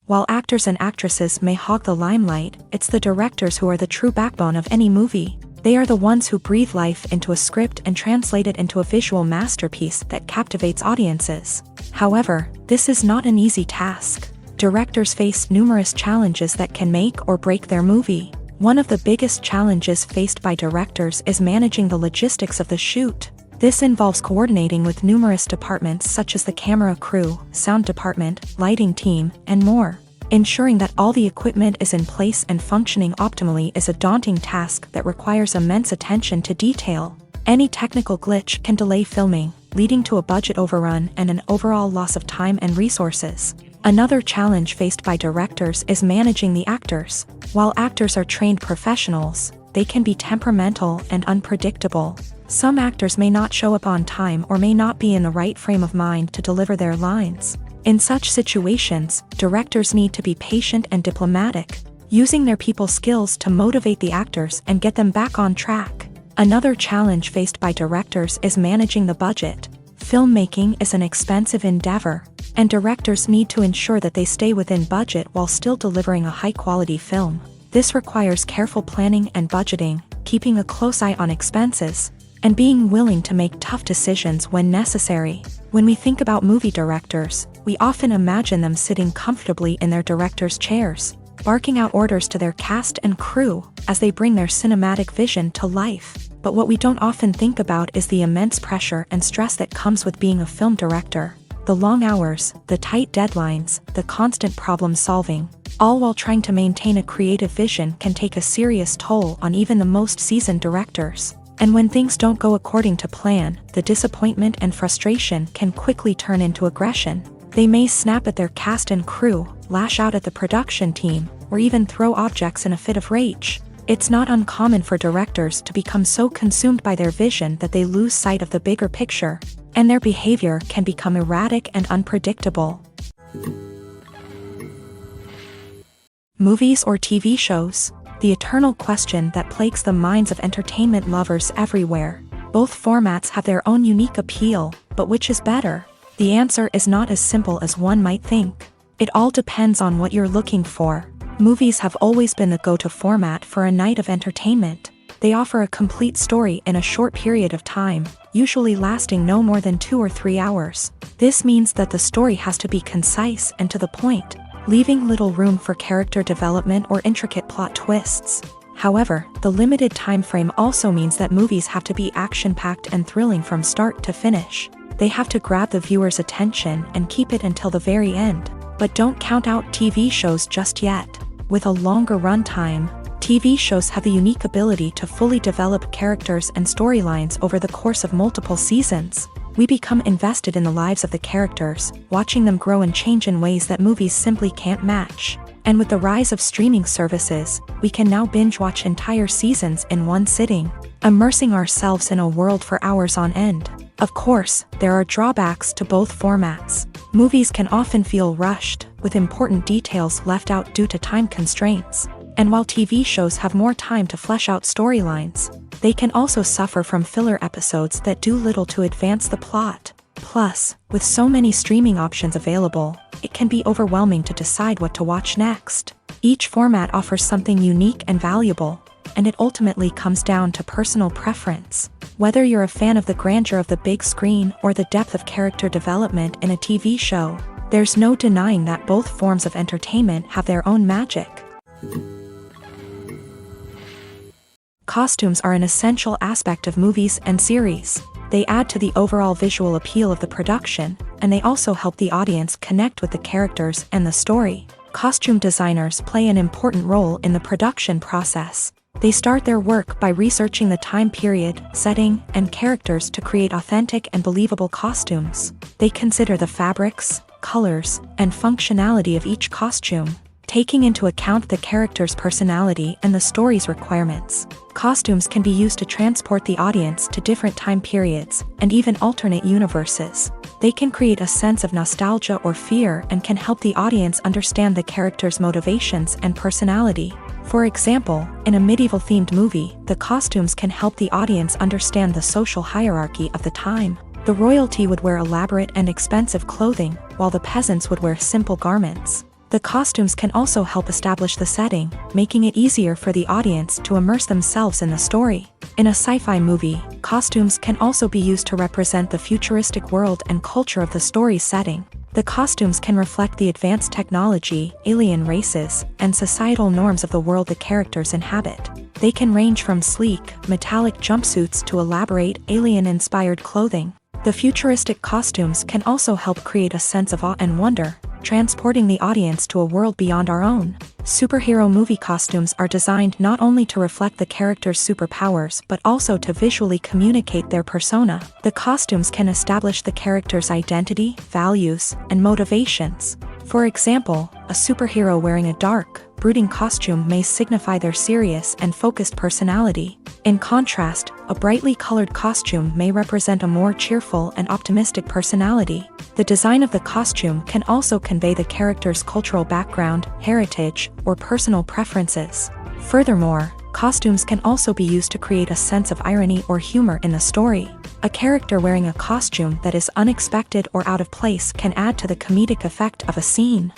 While actors and actresses may hog the limelight, it's the directors who are the true backbone of any movie. They are the ones who breathe life into a script and translate it into a visual masterpiece that captivates audiences. However, this is not an easy task. Directors face numerous challenges that can make or break their movie. One of the biggest challenges faced by directors is managing the logistics of the shoot. This involves coordinating with numerous departments such as the camera crew, sound department, lighting team, and more. Ensuring that all the equipment is in place and functioning optimally is a daunting task that requires immense attention to detail. Any technical glitch can delay filming, leading to a budget overrun and an overall loss of time and resources. Another challenge faced by directors is managing the actors. While actors are trained professionals, they can be temperamental and unpredictable. Some actors may not show up on time or may not be in the right frame of mind to deliver their lines. In such situations, directors need to be patient and diplomatic, using their people skills to motivate the actors and get them back on track. Another challenge faced by directors is managing the budget. Filmmaking is an expensive endeavor, and directors need to ensure that they stay within budget while still delivering a high-quality film. This requires careful planning and budgeting, keeping a close eye on expenses, and being willing to make tough decisions when necessary. When we think about movie directors, we often imagine them sitting comfortably in their director's chairs, barking out orders to their cast and crew as they bring their cinematic vision to life. But what we don't often think about is the immense pressure and stress that comes with being a film director. The long hours, the tight deadlines, the constant problem solving, all while trying to maintain a creative vision can take a serious toll on even the most seasoned directors. And when things don't go according to plan, the disappointment and frustration can quickly turn into aggression. They may snap at their cast and crew, lash out at the production team, or even throw objects in a fit of rage. It's not uncommon for directors to become so consumed by their vision that they lose sight of the bigger picture, and their behavior can become erratic and unpredictable. Movies or TV shows? The eternal question that plagues the minds of entertainment lovers everywhere. Both formats have their own unique appeal, but which is better? The answer is not as simple as one might think. It all depends on what you're looking for. Movies have always been the go-to format for a night of entertainment. They offer a complete story in a short period of time, usually lasting no more than 2 or 3 hours. This means that the story has to be concise and to the point, leaving little room for character development or intricate plot twists. However, the limited time frame also means that movies have to be action-packed and thrilling from start to finish. They have to grab the viewer's attention and keep it until the very end. But don't count out TV shows just yet. With a longer runtime, TV shows have the unique ability to fully develop characters and storylines over the course of multiple seasons. We become invested in the lives of the characters, watching them grow and change in ways that movies simply can't match. And with the rise of streaming services, we can now binge-watch entire seasons in one sitting, immersing ourselves in a world for hours on end. Of course, there are drawbacks to both formats. Movies can often feel rushed, with important details left out due to time constraints. And while TV shows have more time to flesh out storylines, they can also suffer from filler episodes that do little to advance the plot. Plus, with so many streaming options available, it can be overwhelming to decide what to watch next. Each format offers something unique and valuable, and it ultimately comes down to personal preference. Whether you're a fan of the grandeur of the big screen or the depth of character development in a TV show, there's no denying that both forms of entertainment have their own magic. Costumes are an essential aspect of movies and series. They add to the overall visual appeal of the production, and they also help the audience connect with the characters and the story. Costume designers play an important role in the production process. They start their work by researching the time period, setting, and characters to create authentic and believable costumes. They consider the fabrics, colors, and functionality of each costume, taking into account the character's personality and the story's requirements. Costumes can be used to transport the audience to different time periods and even alternate universes. They can create a sense of nostalgia or fear and can help the audience understand the character's motivations and personality. For example, in a medieval-themed movie, the costumes can help the audience understand the social hierarchy of the time. The royalty would wear elaborate and expensive clothing, while the peasants would wear simple garments. The costumes can also help establish the setting, making it easier for the audience to immerse themselves in the story. In a sci-fi movie, costumes can also be used to represent the futuristic world and culture of the story's setting. The costumes can reflect the advanced technology, alien races, and societal norms of the world the characters inhabit. They can range from sleek, metallic jumpsuits to elaborate, alien-inspired clothing. The futuristic costumes can also help create a sense of awe and wonder, transporting the audience to a world beyond our own. Superhero movie costumes are designed not only to reflect the character's superpowers but also to visually communicate their persona. The costumes can establish the character's identity, values, and motivations. For example, a superhero wearing a dark, brooding costume may signify their serious and focused personality. In contrast, a brightly colored costume may represent a more cheerful and optimistic personality. The design of the costume can also convey the character's cultural background, heritage, or personal preferences. Furthermore, costumes can also be used to create a sense of irony or humor in the story. A character wearing a costume that is unexpected or out of place can add to the comedic effect of a scene.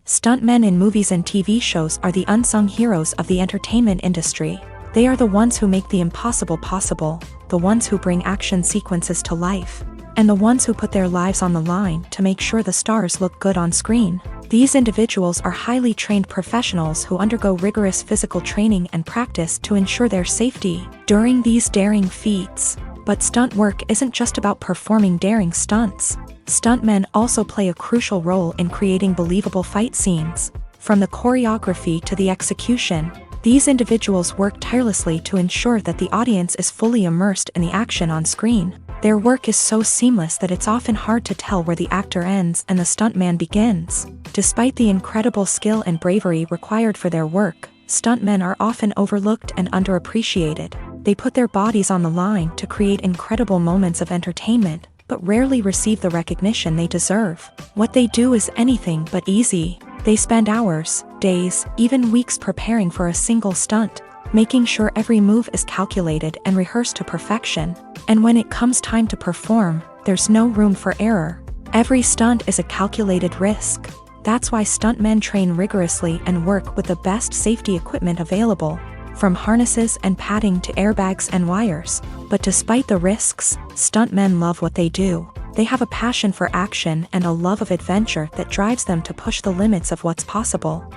Stuntmen in movies and TV shows are the unsung heroes of the entertainment industry. They are the ones who make the impossible possible, the ones who bring action sequences to life, and the ones who put their lives on the line to make sure the stars look good on screen. These individuals are highly trained professionals who undergo rigorous physical training and practice to ensure their safety during these daring feats. But stunt work isn't just about performing daring stunts. Stuntmen also play a crucial role in creating believable fight scenes. From the choreography to the execution, these individuals work tirelessly to ensure that the audience is fully immersed in the action on screen. Their work is so seamless that it's often hard to tell where the actor ends and the stuntman begins. Despite the incredible skill and bravery required for their work, stuntmen are often overlooked and underappreciated. They put their bodies on the line to create incredible moments of entertainment, but rarely receive the recognition they deserve. What they do is anything but easy. They spend hours, days, even weeks preparing for a single stunt, making sure every move is calculated and rehearsed to perfection. And when it comes time to perform, there's no room for error. Every stunt is a calculated risk. That's why stuntmen train rigorously and work with the best safety equipment available, from harnesses and padding to airbags and wires. But despite the risks, stuntmen love what they do. They have a passion for action and a love of adventure that drives them to push the limits of what's possible.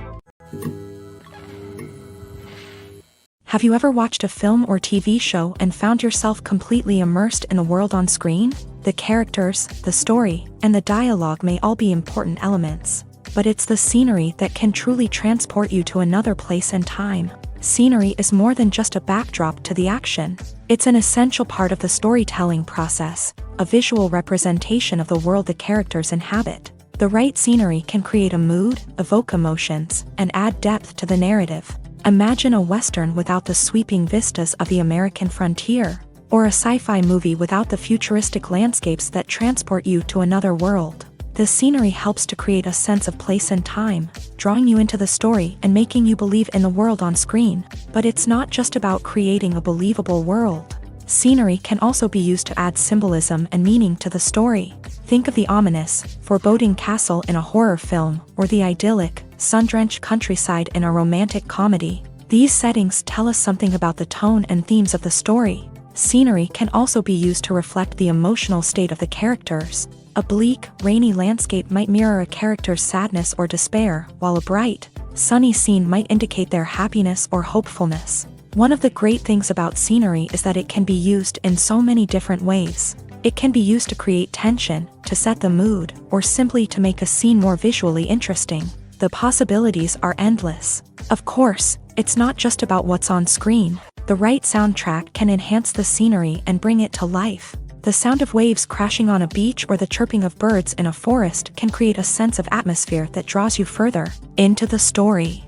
Have you ever watched a film or TV show and found yourself completely immersed in the world on screen? The characters, the story, and the dialogue may all be important elements, but it's the scenery that can truly transport you to another place and time. Scenery is more than just a backdrop to the action. It's an essential part of the storytelling process, a visual representation of the world the characters inhabit. The right scenery can create a mood, evoke emotions, and add depth to the narrative. Imagine a Western without the sweeping vistas of the American frontier, or a sci-fi movie without the futuristic landscapes that transport you to another world. The scenery helps to create a sense of place and time, drawing you into the story and making you believe in the world on screen. But it's not just about creating a believable world. Scenery can also be used to add symbolism and meaning to the story. Think of the ominous, foreboding castle in a horror film, or the idyllic, sun-drenched countryside in a romantic comedy. These settings tell us something about the tone and themes of the story. Scenery can also be used to reflect the emotional state of the characters. A bleak, rainy landscape might mirror a character's sadness or despair, while a bright, sunny scene might indicate their happiness or hopefulness. One of the great things about scenery is that it can be used in so many different ways. It can be used to create tension, to set the mood, or simply to make a scene more visually interesting. The possibilities are endless. Of course, it's not just about what's on screen. The right soundtrack can enhance the scenery and bring it to life. The sound of waves crashing on a beach or the chirping of birds in a forest can create a sense of atmosphere that draws you further into the story.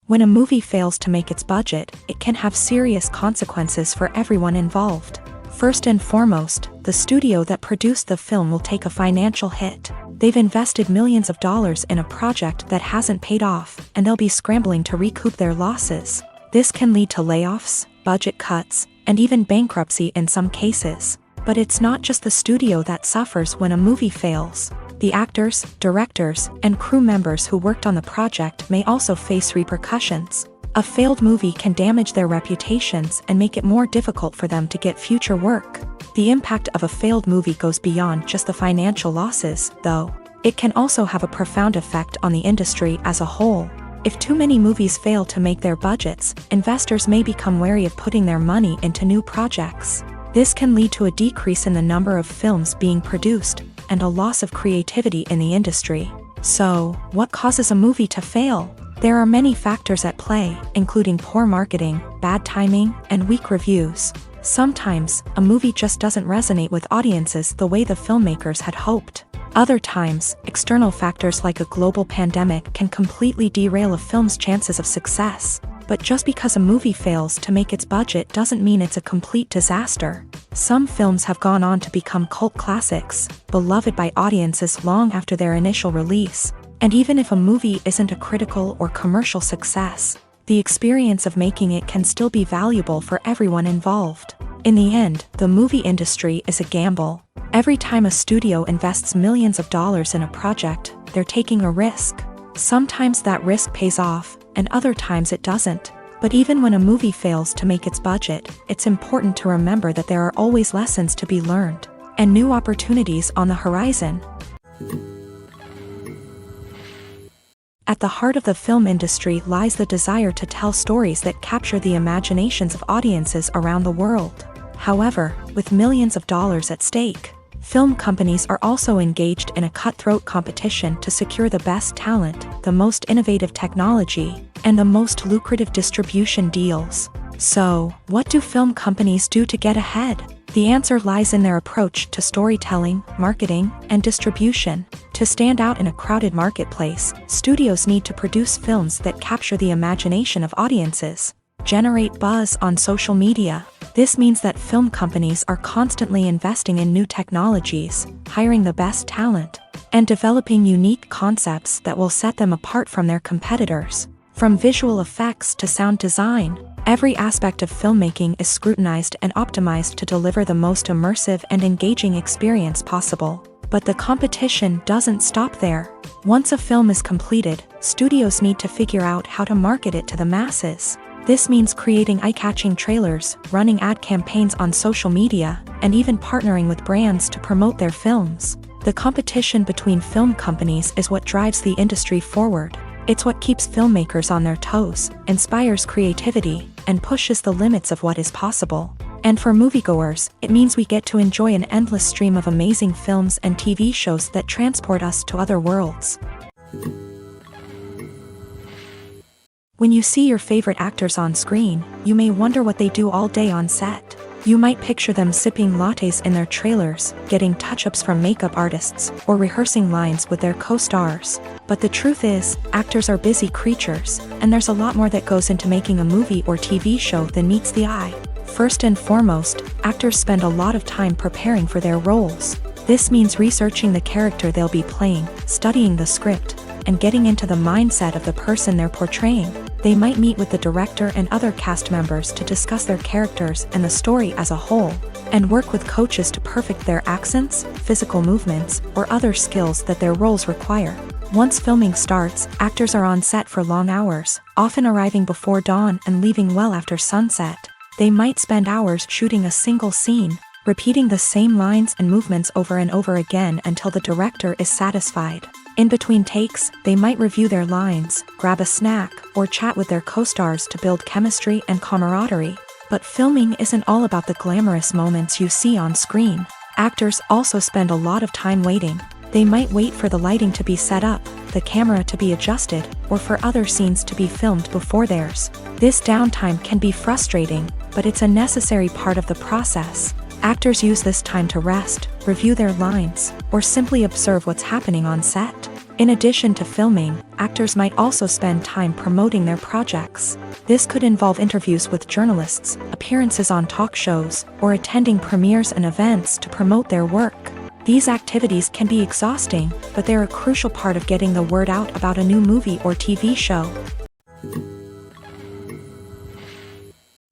When a movie fails to make its budget, it can have serious consequences for everyone involved. First and foremost, the studio that produced the film will take a financial hit. They've invested millions of dollars in a project that hasn't paid off, and they'll be scrambling to recoup their losses. This can lead to layoffs, budget cuts, and even bankruptcy in some cases. But it's not just the studio that suffers when a movie fails. The actors, directors, and crew members who worked on the project may also face repercussions. A failed movie can damage their reputations and make it more difficult for them to get future work. The impact of a failed movie goes beyond just the financial losses, though. It can also have a profound effect on the industry as a whole. If too many movies fail to make their budgets, investors may become wary of putting their money into new projects. This can lead to a decrease in the number of films being produced, and a loss of creativity in the industry. So, what causes a movie to fail? There are many factors at play, including poor marketing, bad timing, and weak reviews. Sometimes, a movie just doesn't resonate with audiences the way the filmmakers had hoped. Other times, external factors like a global pandemic can completely derail a film's chances of success. But just because a movie fails to make its budget doesn't mean it's a complete disaster. Some films have gone on to become cult classics, beloved by audiences long after their initial release. And even if a movie isn't a critical or commercial success, the experience of making it can still be valuable for everyone involved. In the end, the movie industry is a gamble. Every time a studio invests millions of dollars in a project, they're taking a risk. Sometimes that risk pays off, and other times it doesn't. But even when a movie fails to make its budget, it's important to remember that there are always lessons to be learned, and new opportunities on the horizon. At the heart of the film industry lies the desire to tell stories that capture the imaginations of audiences around the world. However, with millions of dollars at stake, film companies are also engaged in a cutthroat competition to secure the best talent, the most innovative technology, and the most lucrative distribution deals. So, what do film companies do to get ahead? The answer lies in their approach to storytelling, marketing, and distribution. To stand out in a crowded marketplace, studios need to produce films that capture the imagination of audiences, generate buzz on social media. This means that film companies are constantly investing in new technologies, hiring the best talent, and developing unique concepts that will set them apart from their competitors. From visual effects to sound design, every aspect of filmmaking is scrutinized and optimized to deliver the most immersive and engaging experience possible. But the competition doesn't stop there. Once a film is completed, studios need to figure out how to market it to the masses. This means creating eye-catching trailers, running ad campaigns on social media, and even partnering with brands to promote their films. The competition between film companies is what drives the industry forward. It's what keeps filmmakers on their toes, inspires creativity, and pushes the limits of what is possible. And for moviegoers, it means we get to enjoy an endless stream of amazing films and TV shows that transport us to other worlds. When you see your favorite actors on screen, you may wonder what they do all day on set. You might picture them sipping lattes in their trailers, getting touch-ups from makeup artists, or rehearsing lines with their co-stars. But the truth is, actors are busy creatures, and there's a lot more that goes into making a movie or TV show than meets the eye. First and foremost, actors spend a lot of time preparing for their roles. This means researching the character they'll be playing, studying the script, and getting into the mindset of the person they're portraying. They might meet with the director and other cast members to discuss their characters and the story as a whole, and work with coaches to perfect their accents, physical movements, or other skills that their roles require. Once filming starts, actors are on set for long hours, often arriving before dawn and leaving well after sunset. They might spend hours shooting a single scene, repeating the same lines and movements over and over again until the director is satisfied. In between takes, they might review their lines, grab a snack, or chat with their co-stars to build chemistry and camaraderie. But filming isn't all about the glamorous moments you see on screen. Actors also spend a lot of time waiting. They might wait for the lighting to be set up, the camera to be adjusted, or for other scenes to be filmed before theirs. This downtime can be frustrating, but it's a necessary part of the process. Actors use this time to rest, review their lines, or simply observe what's happening on set. In addition to filming, actors might also spend time promoting their projects. This could involve interviews with journalists, appearances on talk shows, or attending premieres and events to promote their work. These activities can be exhausting, but they're a crucial part of getting the word out about a new movie or TV show.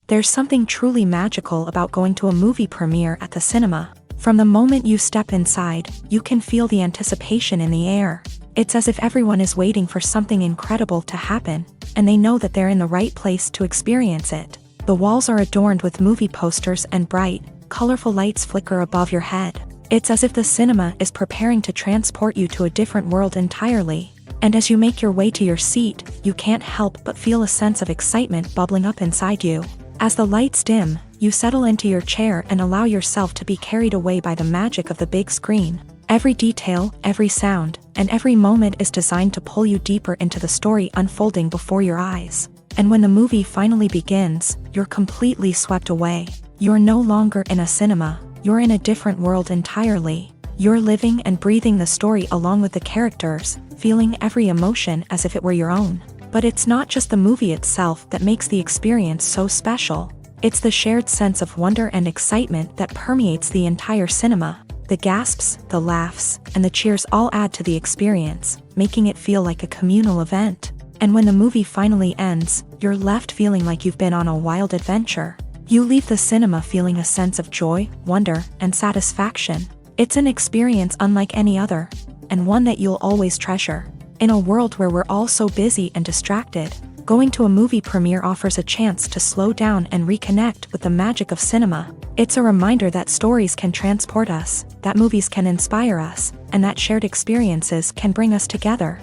There's something truly magical about going to a movie premiere at the cinema. From the moment you step inside, you can feel the anticipation in the air. It's as if everyone is waiting for something incredible to happen, and they know that they're in the right place to experience it. The walls are adorned with movie posters and bright, colorful lights flicker above your head. It's as if the cinema is preparing to transport you to a different world entirely. And as you make your way to your seat, you can't help but feel a sense of excitement bubbling up inside you. As the lights dim, you settle into your chair and allow yourself to be carried away by the magic of the big screen. Every detail, every sound, and every moment is designed to pull you deeper into the story unfolding before your eyes. And when the movie finally begins, you're completely swept away. You're no longer in a cinema, you're in a different world entirely. You're living and breathing the story along with the characters, feeling every emotion as if it were your own. But it's not just the movie itself that makes the experience so special. It's the shared sense of wonder and excitement that permeates the entire cinema. The gasps, the laughs, and the cheers all add to the experience, making it feel like a communal event. And when the movie finally ends, you're left feeling like you've been on a wild adventure. You leave the cinema feeling a sense of joy, wonder, and satisfaction. It's an experience unlike any other, and one that you'll always treasure. In a world where we're all so busy and distracted, going to a movie premiere offers a chance to slow down and reconnect with the magic of cinema. It's a reminder that stories can transport us, that movies can inspire us, and that shared experiences can bring us together.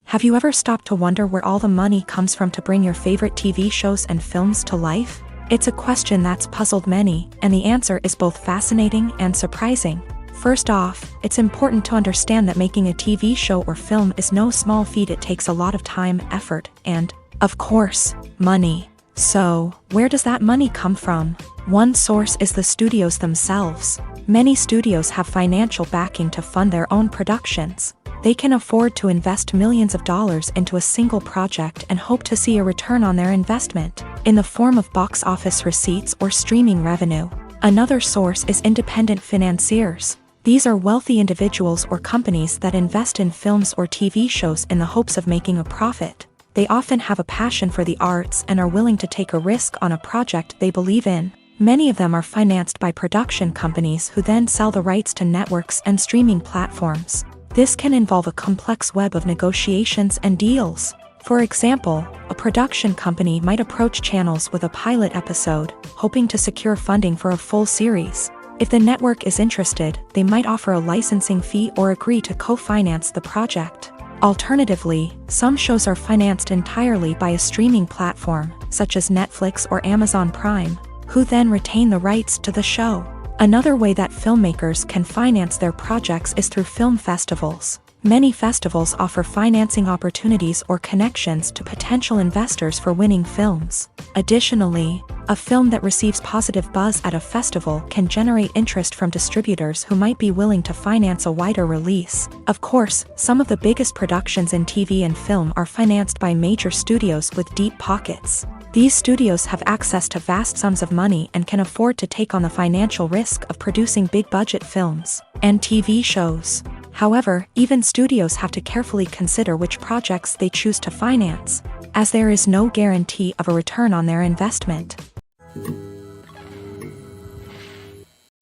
Have you ever stopped to wonder where all the money comes from to bring your favorite TV shows and films to life? It's a question that's puzzled many, and the answer is both fascinating and surprising. First off, it's important to understand that making a TV show or film is no small feat. It takes a lot of time, effort, and, of course, money. So, where does that money come from? One source is the studios themselves. Many studios have financial backing to fund their own productions. They can afford to invest millions of dollars into a single project and hope to see a return on their investment, in the form of box office receipts or streaming revenue. Another source is independent financiers. These are wealthy individuals or companies that invest in films or TV shows in the hopes of making a profit. They often have a passion for the arts and are willing to take a risk on a project they believe in. Many of them are financed by production companies who then sell the rights to networks and streaming platforms. This can involve a complex web of negotiations and deals. For example, a production company might approach channels with a pilot episode, hoping to secure funding for a full series. If the network is interested, they might offer a licensing fee or agree to co-finance the project. Alternatively, some shows are financed entirely by a streaming platform, such as Netflix or Amazon Prime, who then retain the rights to the show. Another way that filmmakers can finance their projects is through film festivals. Many festivals offer financing opportunities or connections to potential investors for winning films. Additionally, a film that receives positive buzz at a festival can generate interest from distributors who might be willing to finance a wider release. Of course, some of the biggest productions in TV and film are financed by major studios with deep pockets. These studios have access to vast sums of money and can afford to take on the financial risk of producing big-budget films and TV shows. However, even studios have to carefully consider which projects they choose to finance, as there is no guarantee of a return on their investment.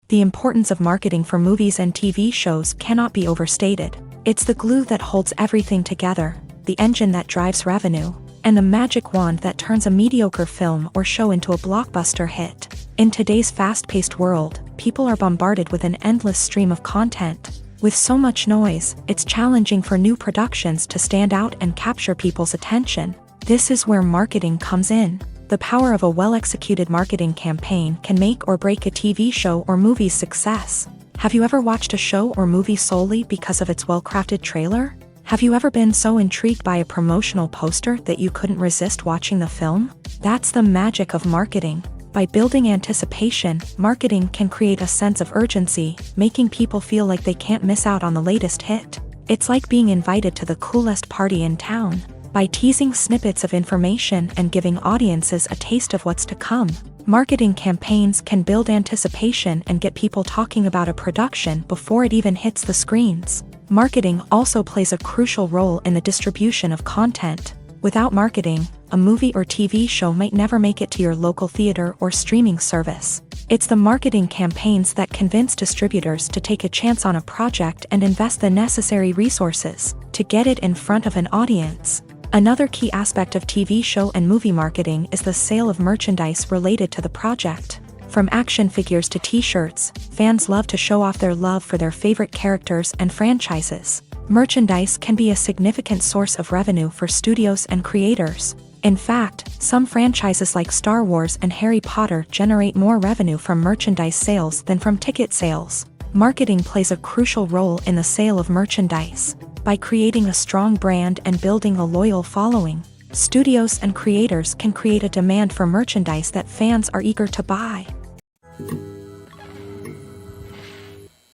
The importance of marketing for movies and TV shows cannot be overstated. It's the glue that holds everything together, the engine that drives revenue, and the magic wand that turns a mediocre film or show into a blockbuster hit. In today's fast-paced world, people are bombarded with an endless stream of content. With so much noise, it's challenging for new productions to stand out and capture people's attention. This is where marketing comes in. The power of a well-executed marketing campaign can make or break a TV show or movie's success. Have you ever watched a show or movie solely because of its well-crafted trailer? Have you ever been so intrigued by a promotional poster that you couldn't resist watching the film? That's the magic of marketing. By building anticipation, marketing can create a sense of urgency, making people feel like they can't miss out on the latest hit. It's like being invited to the coolest party in town. By teasing snippets of information and giving audiences a taste of what's to come, marketing campaigns can build anticipation and get people talking about a production before it even hits the screens. Marketing also plays a crucial role in the distribution of content. Without marketing, a movie or TV show might never make it to your local theater or streaming service. It's the marketing campaigns that convince distributors to take a chance on a project and invest the necessary resources to get it in front of an audience. Another key aspect of TV show and movie marketing is the sale of merchandise related to the project. From action figures to t-shirts, fans love to show off their love for their favorite characters and franchises. Merchandise can be a significant source of revenue for studios and creators. In fact, some franchises like Star Wars and Harry Potter generate more revenue from merchandise sales than from ticket sales. Marketing plays a crucial role in the sale of merchandise. By creating a strong brand and building a loyal following, studios and creators can create a demand for merchandise that fans are eager to buy.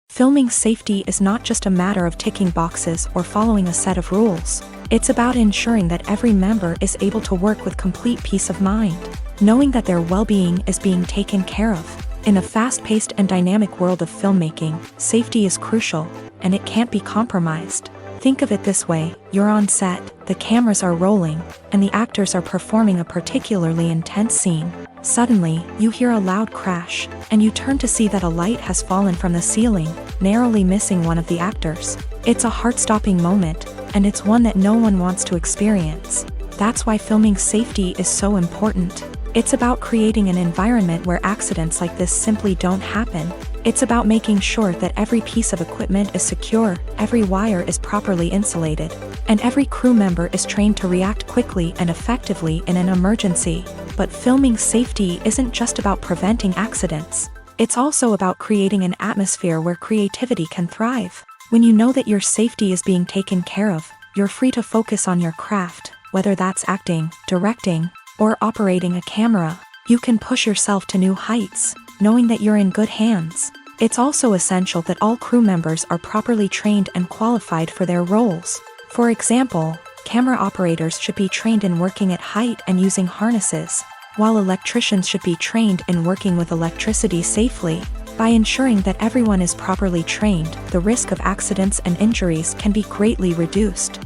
Filming safety is not just a matter of ticking boxes or following a set of rules. It's about ensuring that every member is able to work with complete peace of mind, knowing that their well-being is being taken care of. In a fast-paced and dynamic world of filmmaking, safety is crucial, and it can't be compromised. Think of it this way: you're on set, the cameras are rolling, and the actors are performing a particularly intense scene. Suddenly, you hear a loud crash, and you turn to see that a light has fallen from the ceiling, narrowly missing one of the actors. It's a heart-stopping moment, and it's one that no one wants to experience. That's why filming safety is so important. It's about creating an environment where accidents like this simply don't happen. It's about making sure that every piece of equipment is secure, every wire is properly insulated, and every crew member is trained to react quickly and effectively in an emergency. But filming safety isn't just about preventing accidents. It's also about creating an atmosphere where creativity can thrive. When you know that your safety is being taken care of, you're free to focus on your craft, whether that's acting, directing, or operating a camera. You can push yourself to new heights, knowing that you're in good hands. It's also essential that all crew members are properly trained and qualified for their roles. For example, camera operators should be trained in working at height and using harnesses, while electricians should be trained in working with electricity safely. By ensuring that everyone is properly trained, the risk of accidents and injuries can be greatly reduced.